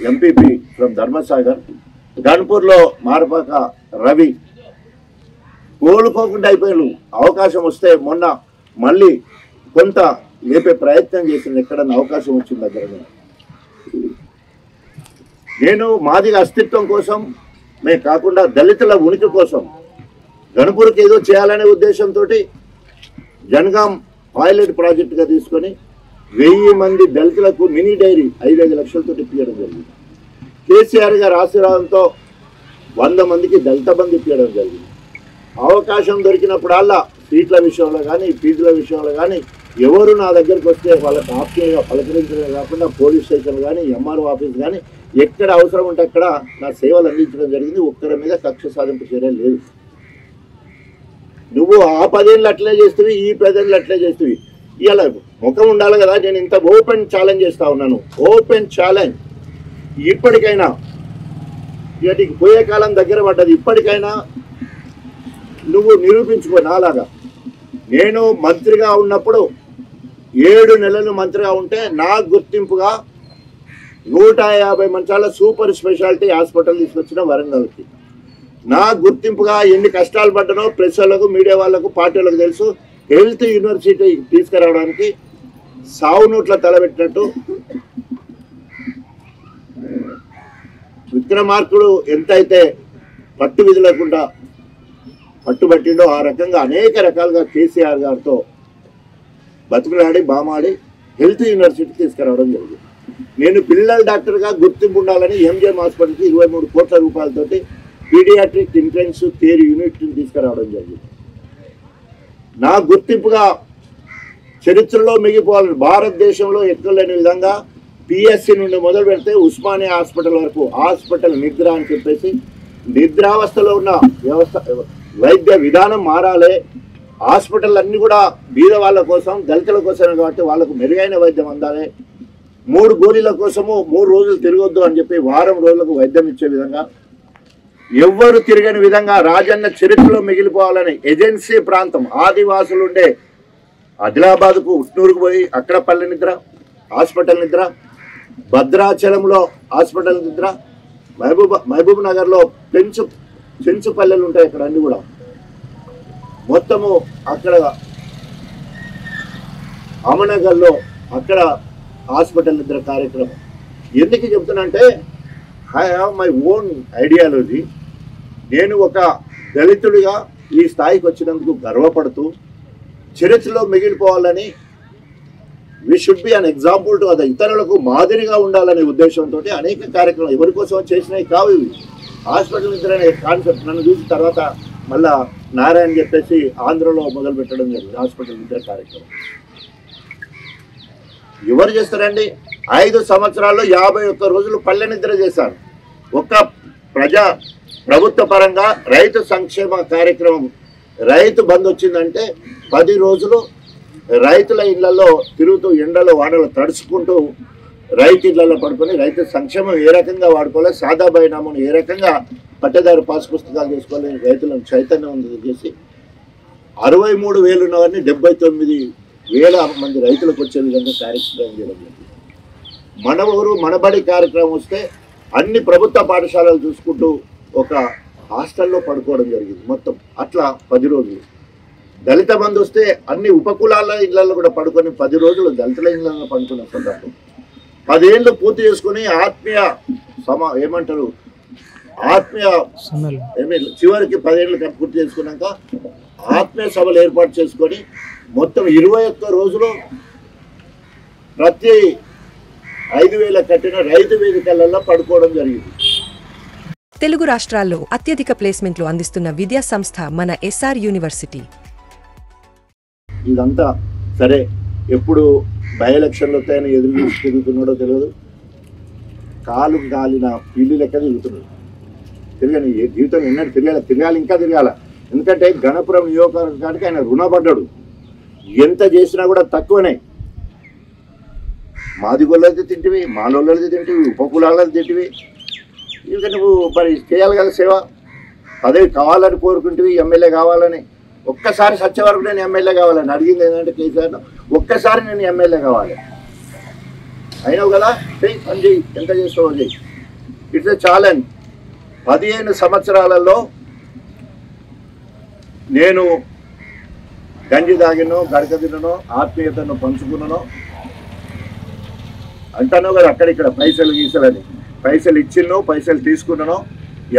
ఎంపీపీ ఫ్రమ్ ధర్మసాగర్, గన్పూర్లో మారపాక రవి కోలుకోకుండా అయిపోయారు. అవకాశం వస్తే మొన్న మళ్ళీ కొంత లేపే ప్రయత్నం చేసింది, ఎక్కడన్నా అవకాశం వచ్చిన దగ్గర. నేను మాదిగ అస్తిత్వం కోసం మే కాకుండా దళితుల ఉనికి కోసం గణపూర్కి ఏదో చేయాలనే ఉద్దేశంతో జనగాం పైలట్ ప్రాజెక్టుగా తీసుకొని 1000 మంది దళితులకు మినీ డైరీ 5-5 లక్షలతో ఇప్పించడం జరిగింది. కేసీఆర్ గారు ఆశీర్వాదంతో 100 మందికి దళిత బంధు ఇప్పించడం జరిగింది. అవకాశం దొరికినప్పుడల్లా సీట్ల విషయంలో కానీ ఫీజుల విషయంలో కానీ ఎవరు నా దగ్గరికి వస్తే వాళ్ళకి ఆప్షన్గా పలకరించడమే కాకుండా పోలీస్ స్టేషన్ కానీ ఎంఆర్ఓ ఆఫీస్ కానీ ఎక్కడ అవసరం ఉంటే అక్కడ నా సేవలు అందించడం జరిగింది. ఒక్కరి మీద కక్ష సాధింపు చర్యలు లేదు. నువ్వు ఆ 10 ఏళ్ళు అట్లే చేస్తువి, ఈ 10 ఏళ్ళు అట్లే చేస్తువి. ఇలా ముఖం ఉండాలి కదా. నేను ఇంత ఓపెన్ ఛాలెంజ్ చేస్తా ఉన్నాను, ఓపెన్ ఛాలెంజ్. ఇప్పటికైనా వీటికి పోయే కాలం దగ్గర పడ్డది. ఇప్పటికైనా నువ్వు నిరూపించుకో. నాలాగా నేను మంత్రిగా ఉన్నప్పుడు 7 నెలలు మంత్రిగా ఉంటే నా గుర్తింపుగా 150 మంచాల సూపర్ స్పెషాలిటీ హాస్పిటల్ తీసుకొచ్చిన వరంగల్కి. నా గుర్తింపుగా ఎన్ని కష్టాలు పడ్డానో ప్రెస్ వాళ్ళకు, మీడియా వాళ్ళకు, పార్టీలకు తెలుసు. హెల్త్ యూనివర్సిటీ తీసుకురావడానికి సావు నోట్ల తలబెట్టినట్టు విక్రమార్కుడు ఎంతైతే పట్టు విధులకుండా పట్టుబట్టిండో ఆ రకంగా అనేక రకాలుగా కేసీఆర్ గారితో బతుకులాడి బామాడి హెల్త్ యూనివర్సిటీ తీసుకురావడం జరిగింది. నేను పిల్లల డాక్టర్గా గుర్తింపు ఉండాలని ఎంజిఎం హాస్పిటల్కి 23 కోట్ల రూపాయలతోటి పీడియాట్రిక్ ఇంటెన్సివ్ కేర్ యూనిట్ని తీసుకురావడం జరిగింది. నా గుర్తింపుగా చరిత్రలో మిగిలిపోవాలని భారతదేశంలో ఎక్కలేని విధంగా పిఎస్సి నుండి మొదలు పెడితే ఉస్మానియా హాస్పిటల్ వరకు హాస్పిటల్ నిద్ర అని చెప్పేసి నిద్రావస్థలో ఉన్న వ్యవస్థ వైద్య విధానం మారాలి. హాస్పిటల్ అన్నీ కూడా బీద వాళ్ళ కోసం, దళితుల కోసమే కాబట్టి వాళ్ళకు మెరుగైన వైద్యం అందాలి. 3 గోళీల కోసము 3 రోజులు తిరగొద్దు అని చెప్పి వారం రోజులకు వైద్యం ఇచ్చే విధంగా, ఎవ్వరు తిరగని విధంగా రాజన్న చరిత్రలో మిగిలిపోవాలని ఏజెన్సీ ప్రాంతం ఆదివాసులు ఉండే ఆదిలాబాద్కు, ఉట్నూరుకు పోయి అక్కడ పల్లె నిద్ర హాస్పిటల్ నిద్ర, భద్రాచలంలో హాస్పిటల్ నిద్ర, మహబూబ్ నగర్లో చెంచు పల్లెలు ఉంటాయి అక్కడ అన్ని కూడా మొత్తము, అక్కడ అమనగర్లో అక్కడ హాస్పిటల్ నిద్ర కార్యక్రమం. ఎందుకు చెప్తున్నా I have my own ideology. నేను ఒక దళితుడిగా ఈ స్థాయికి వచ్చినందుకు గర్వపడుతూ చరిత్రలో మిగిలిపోవాలని, we should be an example to other, ఇతరులకు మాదిరిగా ఉండాలనే ఉద్దేశంతో అనేక కార్యక్రమాలు ఎవరి కోసం చేసినవి కావు ఇవి. హాస్పిటల్ నిద్ర అనే కాన్సెప్ట్ నన్ను చూసిన తర్వాత మళ్ళా నారాయణ చెప్పేసి ఆంధ్రలో మొదలు పెట్టడం జరిగింది హాస్పిటల్ నిద్ర కార్యక్రమం. ఎవరు చేస్తారండి? 5 సంవత్సరాల్లో 51 రోజులు పల్లె నిద్ర చేశారు. ఒక ప్రభుత్వ పరంగా రైతు సంక్షేమ కార్యక్రమం, రైతు బంద్ వచ్చిందంటే 10 రోజులు రైతుల ఇళ్లలో తిరుగుతూ ఎండలో వాడలో తడుచుకుంటూ రైతు ఇళ్లలో పడుకొని రైతు సంక్షేమం ఏ రకంగా వాడుకోవాలి, సాదా బైనామాను ఏ రకంగా పట్టేదారు పాస్ పుస్తకాలు చేసుకోవాలి, రైతులను చైతన్యం చేసి 63,000 ఉన్నవారిని 79,000 మంది రైతులకు వచ్చే విధంగా కార్యక్రమం చేయడం జరిగింది. మన ఊరు మనబడి కార్యక్రమం వస్తే అన్ని ప్రభుత్వ పాఠశాలలు చూసుకుంటూ ఒక హాస్టల్లో పడుకోవడం జరిగింది మొత్తం. అట్లా 10 రోజులు. దళిత బంధు వస్తే అన్ని ఉపకులాల ఇళ్లలో కూడా పడుకొని 10 రోజులు దళితుల ఇళ్లలో పడుకున్న సందర్భం. 10 ఏళ్ళు పూర్తి చేసుకుని చివరికి 10 ఏళ్ళు పూర్తి చేసుకున్నాక ఆత్మీయ సభలు ఏర్పాటు చేసుకొని మొత్తం 21 రోజులు ప్రతి 5,000 కట్టిన రైతు వేదికలలో పడుకోవడం జరిగింది. తెలుగు రాష్ట్రాల్లో అత్యధిక ప్లేస్మెంట్లు అందిస్తున్న విద్యా సంస్థ మన ఎస్ఆర్ యూనివర్సిటీ. ఇదంతా సరే, ఎప్పుడు బై ఎలక్షన్లు వస్తాయని ఎదురు చూసి తిరుగుతున్నాడో తెలియదు. కాలు కాలిన పిల్లి లెక్క తిరుగుతున్నాడు. తిరగని జీవితం ఎన్నడూ తిరగాలి, ఇంకా తిరగాల. ఎందుకంటే గణపురం నియోజకవర్గానికి ఆయన రుణపడ్డాడు. ఎంత చేసినా కూడా తక్కువనే. మాది గొల్లది తింటివి, మానవులది తింటివి, ఉపకులాలది తింటివి. ఇంకా నువ్వు మరి చేయాలి కదా సేవ. పదవి కావాలని కోరుకుంటివి, ఎమ్మెల్యే కావాలని. ఒక్కసారి సత్య వరకు నేను ఎమ్మెల్యే కావాలని అడిగింది ఏంటంటే కేసీఆర్, ఒక్కసారి నేను ఎమ్మెల్యే కావాలి. అయినావు కదా, పని చెయ్యి, ఎంత చేస్తావో చెయ్యి. It's a challenge. 15 సంవత్సరాలలో నేను గంజి తాగినో, గడక తిననో, ఆత్మీయతను పంచుకున్నానో అంటానో కదా. అక్కడిక్కడ పైసలు గీసలని, పైసలు ఇచ్చినో, పైసలు తీసుకున్నానో,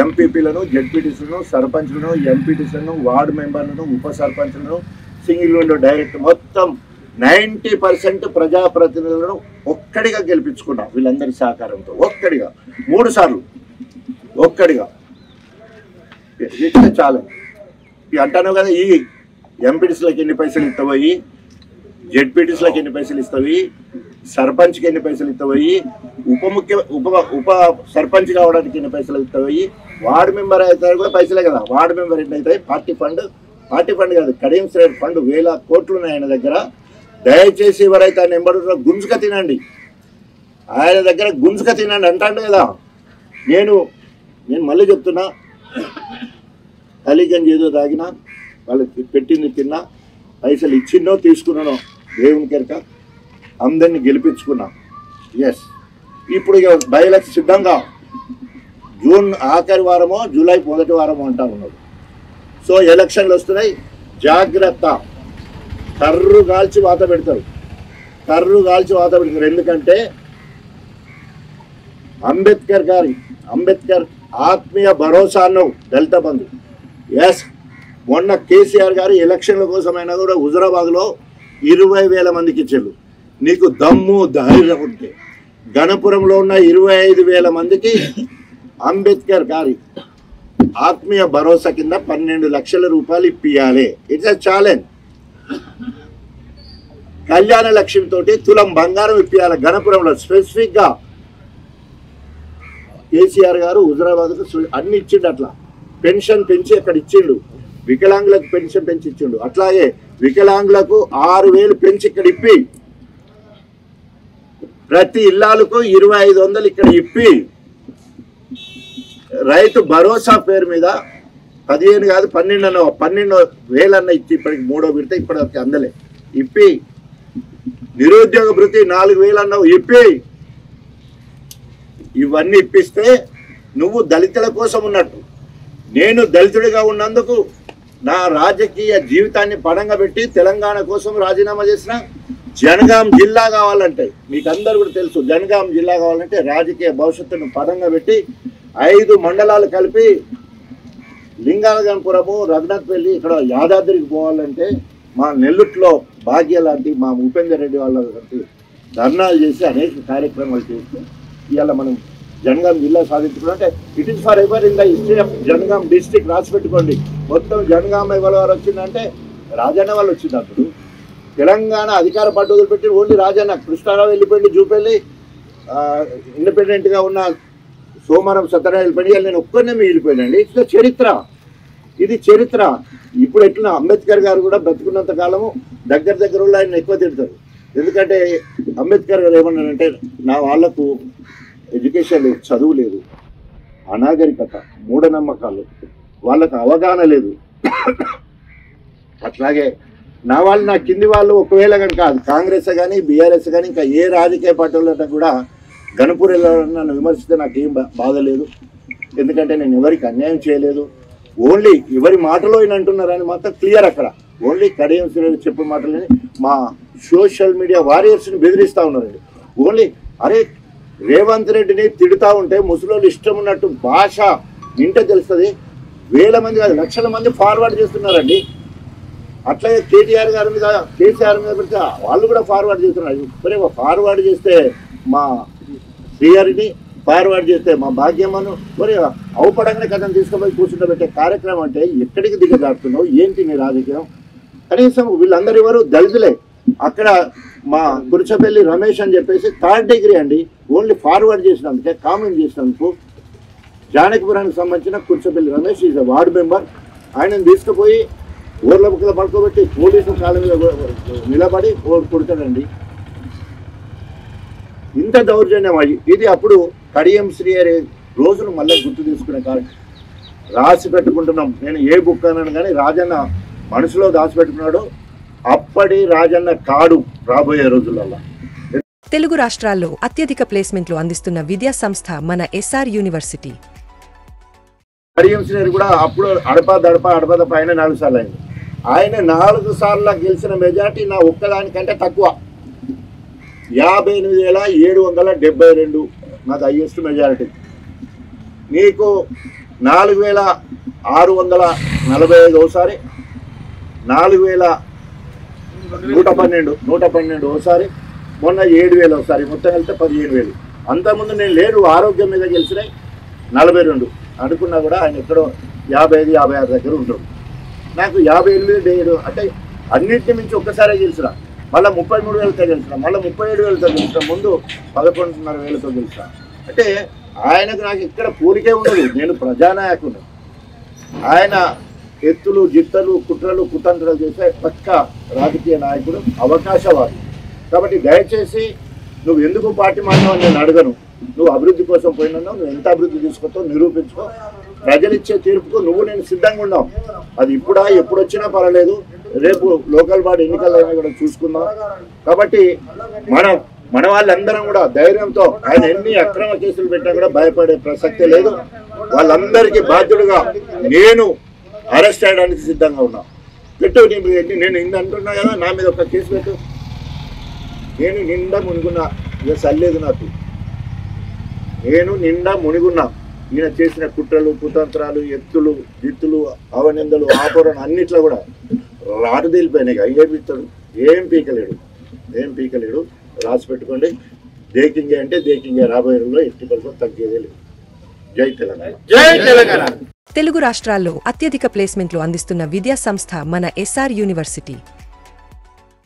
ఎంపీపీలను, జెడ్పీటీసీలను, సర్పంచ్లను, ఎంపీటీసీలను, వార్డు మెంబర్లను, ఉప సర్పంచ్లను, సింగిల్ విండో డైరెక్ట్ మొత్తం 90% ప్రజాప్రతినిధులను ఒక్కడిగా గెలిపించుకున్నా. వీళ్ళందరి సహకారంతో ఒక్కడిగా 3 సార్లు ఒక్కడిగా. చాలా అంటాను కదా. ఈ ఎంపీటీసీలకు ఎన్ని పైసలు ఇస్తావయి, జెడ్పీటీసీలకు ఎన్ని పైసలు ఇస్తావి, సర్పంచ్కి ఎన్ని పైసలు ఇస్తావయి, ఉప సర్పంచ్ కావడానికి ఎన్ని పైసలు ఇస్తావయి, వార్డు మెంబర్ అయితే కూడా పైసలే కదా. వార్డు మెంబర్ ఎన్ని అవుతాయి, పార్టీ ఫండ్ కాదు, కడియం శ్రేణి ఫండ్ 1000 కోట్లు ఉన్నాయి ఆయన దగ్గర. దయచేసి ఎవరైతే ఆయన ఎంబడున్నారో గుంజుక తినండి, ఆయన దగ్గర గుంజుక తినండి అంటాడు కదా. నేను మళ్ళీ చెప్తున్నా, అలీగంజ్ ఏదో తాగినా, వాళ్ళకి పెట్టింది తిన్నా, పైసలు ఇచ్చిన్నో తీసుకున్నానో దేవుని కెరక, అందరినీ గెలిపించుకున్నా. ఎస్, ఇప్పుడు ఇక బై ఎలక్షన్ సిద్ధంగా జూన్ ఆఖరి వారమో జూలై మొదటి వారమో అంటా ఉన్నాడు. సో ఎలక్షన్లు వస్తున్నాయి, జాగ్రత్త. కర్రు కాల్చి వాత పెడతారు. ఎందుకంటే అంబేద్కర్ ఆత్మీయ భరోసా అన్నావు, దళిత బంధు. ఎస్, మొన్న కేసీఆర్ గారు ఎలక్షన్ల కోసమైనా కూడా హుజరాబాద్లో 20,000 మందికి ఇచ్చారు. నీకు దమ్ము ధైర్యం ఉంటే గణపురంలో ఉన్న 25,000 మందికి అంబేద్కర్ గారి ఆత్మీయ భరోసా కింద 12 లక్షల రూపాయలు ఇప్పియాలి. It's a challenge. కళ్యాణ లక్ష్యంతో తులం బంగారం ఇప్పియాలి గణపురంలో. స్పెసిఫిక్గా కేసీఆర్ గారు హుజరాబాద్కు అన్ని ఇచ్చిండు. అట్లా పెన్షన్ పెంచి అక్కడ ఇచ్చిండు. వికలాంగులకు పెన్షన్ పెంచి ఇచ్చిండు. అట్లాగే వికలాంగులకు 6,000 పెంచి ఇక్కడ ఇప్పి, ప్రతి ఇల్లాలకు 2,500 ఇక్కడ ఇప్పి, రైతు భరోసా పేరు మీద 15 కాదు 12,000 అన్న ఇచ్చి, ఇప్పటికి 3వ విడత ఇప్పటికి అందలే ఇప్పి, నిరుద్యోగ భృతి 4,000 అన్నావు ఇప్పి. ఇవన్నీ ఇప్పిస్తే నువ్వు దళితుల కోసం ఉన్నట్టు. నేను దళితుడిగా ఉన్నందుకు నా రాజకీయ జీవితాన్ని పణంగా పెట్టి తెలంగాణ కోసం రాజీనామా చేసిన. జనగాం జిల్లా కావాలంటే, మీకు అందరు కూడా తెలుసు, జనగాం జిల్లా కావాలంటే రాజకీయ భవిష్యత్తును పదంగా పెట్టి 5 మండలాలు కలిపి లింగాలగంపురము, రఘునాథ్పల్లి, ఇక్కడ యాదాద్రికి పోవాలంటే మా నెల్లుట్లో భాగ్య లాంటి మా ఉపేందర్ రెడ్డి వాళ్ళ ధర్నాలు చేసి అనేక కార్యక్రమాలు చేసి ఇవాళ మనం జనగాం జిల్లా సాధించుకుంటే it is forever in the history of Jangaon district. రాసి పెట్టుకోండి. మొత్తం జనగాం ఎవరి వారు వచ్చిందంటే రాజన్న వాళ్ళు వచ్చింది. అప్పుడు తెలంగాణ అధికార పార్టీ వదిలిపెట్టి ఓన్లీ రాజన్న. కృష్ణారావు వెళ్ళిపోయింది, జూపల్లి ఇండిపెండెంట్గా ఉన్న సోమవారం సత్యనారాయణ వెళ్ళిపోయి, నేను ఒక్కనే మిగిలిపోయానండి. ఇట్స్ చరిత్ర, ఇది చరిత్ర. ఇప్పుడు ఎట్లా అంబేద్కర్ గారు కూడా బ్రతుకున్నంత కాలము దగ్గర ఆయన ఎక్కువ తిడతారు. ఎందుకంటే అంబేద్కర్ గారు ఏమన్నారంటే, నా వాళ్లకు ఎడ్యుకేషన్ లేదు, చదువు లేదు, అనాగరికత, మూఢనమ్మకాలు, వాళ్ళకు అవగాహన లేదు. అట్లాగే నా వాళ్ళు, నా కింది వాళ్ళు ఒకవేళ కనుక కాంగ్రెస్ కానీ బీఆర్ఎస్ కానీ ఇంకా ఏ రాజకీయ పార్టీలతో కూడా గణపూర్ వెళ్ళాలని నన్ను విమర్శిస్తే నాకేం బాధ లేదు. ఎందుకంటే నేను ఎవరికి అన్యాయం చేయలేదు. ఓన్లీ ఎవరి మాటలో ఈయన అంటున్నారని మాత్రం క్లియర్. అక్కడ ఓన్లీ కడియం శ్రీరామ్ చెప్పే మాటలని మా సోషల్ మీడియా వారియర్స్ని బెదిరిస్తూ ఉన్నారండి. ఓన్లీ అరే రేవంత్ రెడ్డిని తిడుతూ ఉంటే ముసలోళ్ళు ఇష్టం ఉన్నట్టు భాష వింటే తెలుస్తుంది. 1000 మంది కాదు, లక్షల మంది ఫార్వర్డ్ చేస్తున్నారండి. అట్లాగే కేటీఆర్ గారి మీద, కేసీఆర్ మీద పెడితే వాళ్ళు కూడా ఫార్వర్డ్ చేస్తున్నారు. సరే, ఫార్వర్డ్ చేస్తే శ్రీహరిని ఫార్వర్డ్ చేస్తే మా భాగ్యమ్మను మరి అవపడంగానే కథను తీసుకుపోయి కూర్చుంటబెట్టే కార్యక్రమం అంటే ఎక్కడికి దిగజారుతున్నావు, ఏంటి నీ రాజకీయం? కనీసం వీళ్ళందరూ ఎవరు దళితులే. అక్కడ మా కుర్చపల్లి రమేష్ అని చెప్పేసి 3rd డిగ్రీ అండి, ఓన్లీ ఫార్వర్డ్ చేసినందుకే, కామెంట్ చేసినందుకు. జానకిపురానికి సంబంధించిన Kurchapalli Ramesh is a ward member. ఆయనను తీసుకుపోయి ఊర్ల బుక్కల పడుకోబెట్టి పోలీసుల కాళ్ళ మీద నిలబడి కొడతాడండి. ఇంత దౌర్జన్యం అయ్యి ఇది అప్పుడు కడియం శ్రీహరి రోజును మళ్ళీ గుర్తు తీసుకునే కారణం రాసి పెట్టుకుంటున్నాం. నేను ఏ బుక్ అన్నాను కానీ రాజన్న మనసులో దాచిపెట్టుకున్నాడు. అప్పటి రాజన్న కాడు రాబోయే రోజులలో. తెలుగు రాష్ట్రాల్లో అత్యధిక ప్లేస్మెంట్లు అందిస్తున్న విద్యా సంస్థ మన ఎస్ఆర్ యూనివర్సిటీ. కడియం శ్రీహరి కూడా అప్పుడు అడప పైన 4 సార్లు అయింది. ఆయన 4 సార్లు గెలిచిన మెజార్టీ నా ఒక్కదానికంటే తక్కువ. 58,772 నాకు హైయెస్ట్ మెజారిటీ. నీకు 4,645 ఒకసారి, 4,112 ఒకసారి, మొన్న 7,000 ఒకసారి, మొత్తం వెళ్తే 15,000. అంతకుముందు నేను లేడు ఆరోగ్యం మీద గెలిచినాయి 42 అనుకున్నా కూడా ఆయన ఎక్కడో 55-56 దగ్గర ఉంటాడు. నాకు 58 అంటే అన్నింటినీ మించి ఒక్కసారే గెలిచిన. మళ్ళీ 33,000తో గెలిచిన, మళ్ళీ 37,000తో గెలిచిన, ముందు 11,500తో గెలిచిన. అంటే ఆయనకు నాకు ఇక్కడ పూరికే ఉండదు. నేను ప్రజానాయకుడు. ఆయన ఎత్తులు జిత్తలు కుట్రలు కుతంత్రాలు చేసే పక్క రాజకీయ నాయకుడు, అవకాశవాది. కాబట్టి దయచేసి నువ్వు ఎందుకు పార్టీ మారినావు నేను అడగను. నువ్వు అభివృద్ధి కోసం పోయినావు, నువ్వు ఎంత అభివృద్ధి తీసుకొస్తావు నిరూపించుకో. ప్రజలు ఇచ్చే తీర్పుకు నువ్వు నేను సిద్ధంగా ఉన్నావు. అది ఇప్పుడా ఎప్పుడు వచ్చినా పర్వాలేదు. రేపు లోకల్ బాడీ ఎన్నికలైనా కూడా చూసుకుందాం. కాబట్టి మన వాళ్ళందరం కూడా ధైర్యంతో, ఆయన ఎన్ని అక్రమ కేసులు పెట్టినా కూడా భయపడే ప్రసక్తే లేదు. వాళ్ళందరికీ బాధ్యుడుగా నేను అరెస్ట్ చేయడానికి సిద్ధంగా ఉన్నా. పెట్టు, నేను ఇంత అంటున్నా కదా, నా మీద ఒక కేసు పెట్టు. నేను నిండా మునిగున్నా, ఇక సల్లేదు నాకు. నేను నిండా మునిగున్నా. ఈయన చేసిన కుట్రలు కుతంత్రాలు ఎత్తులు జిత్తులు అవనిందలు ఆపరణ అన్నిట్లో కూడా రాటు తేలిపోయినాయి. ఏం ఇస్తాడు? ఏం పీకలేడు. రాసి పెట్టుకోండి. దేకింగే అంటే దేకింగే. రాబోయే రోజుల్లో ఎట్టి పరిస్థితుల్లో తగ్గేదే లేదు. జై తెలంగాణ. తెలుగు రాష్ట్రాల్లో అత్యధిక ప్లేస్మెంట్లు అందిస్తున్న విద్యా సంస్థ మన ఎస్ఆర్ యూనివర్సిటీ.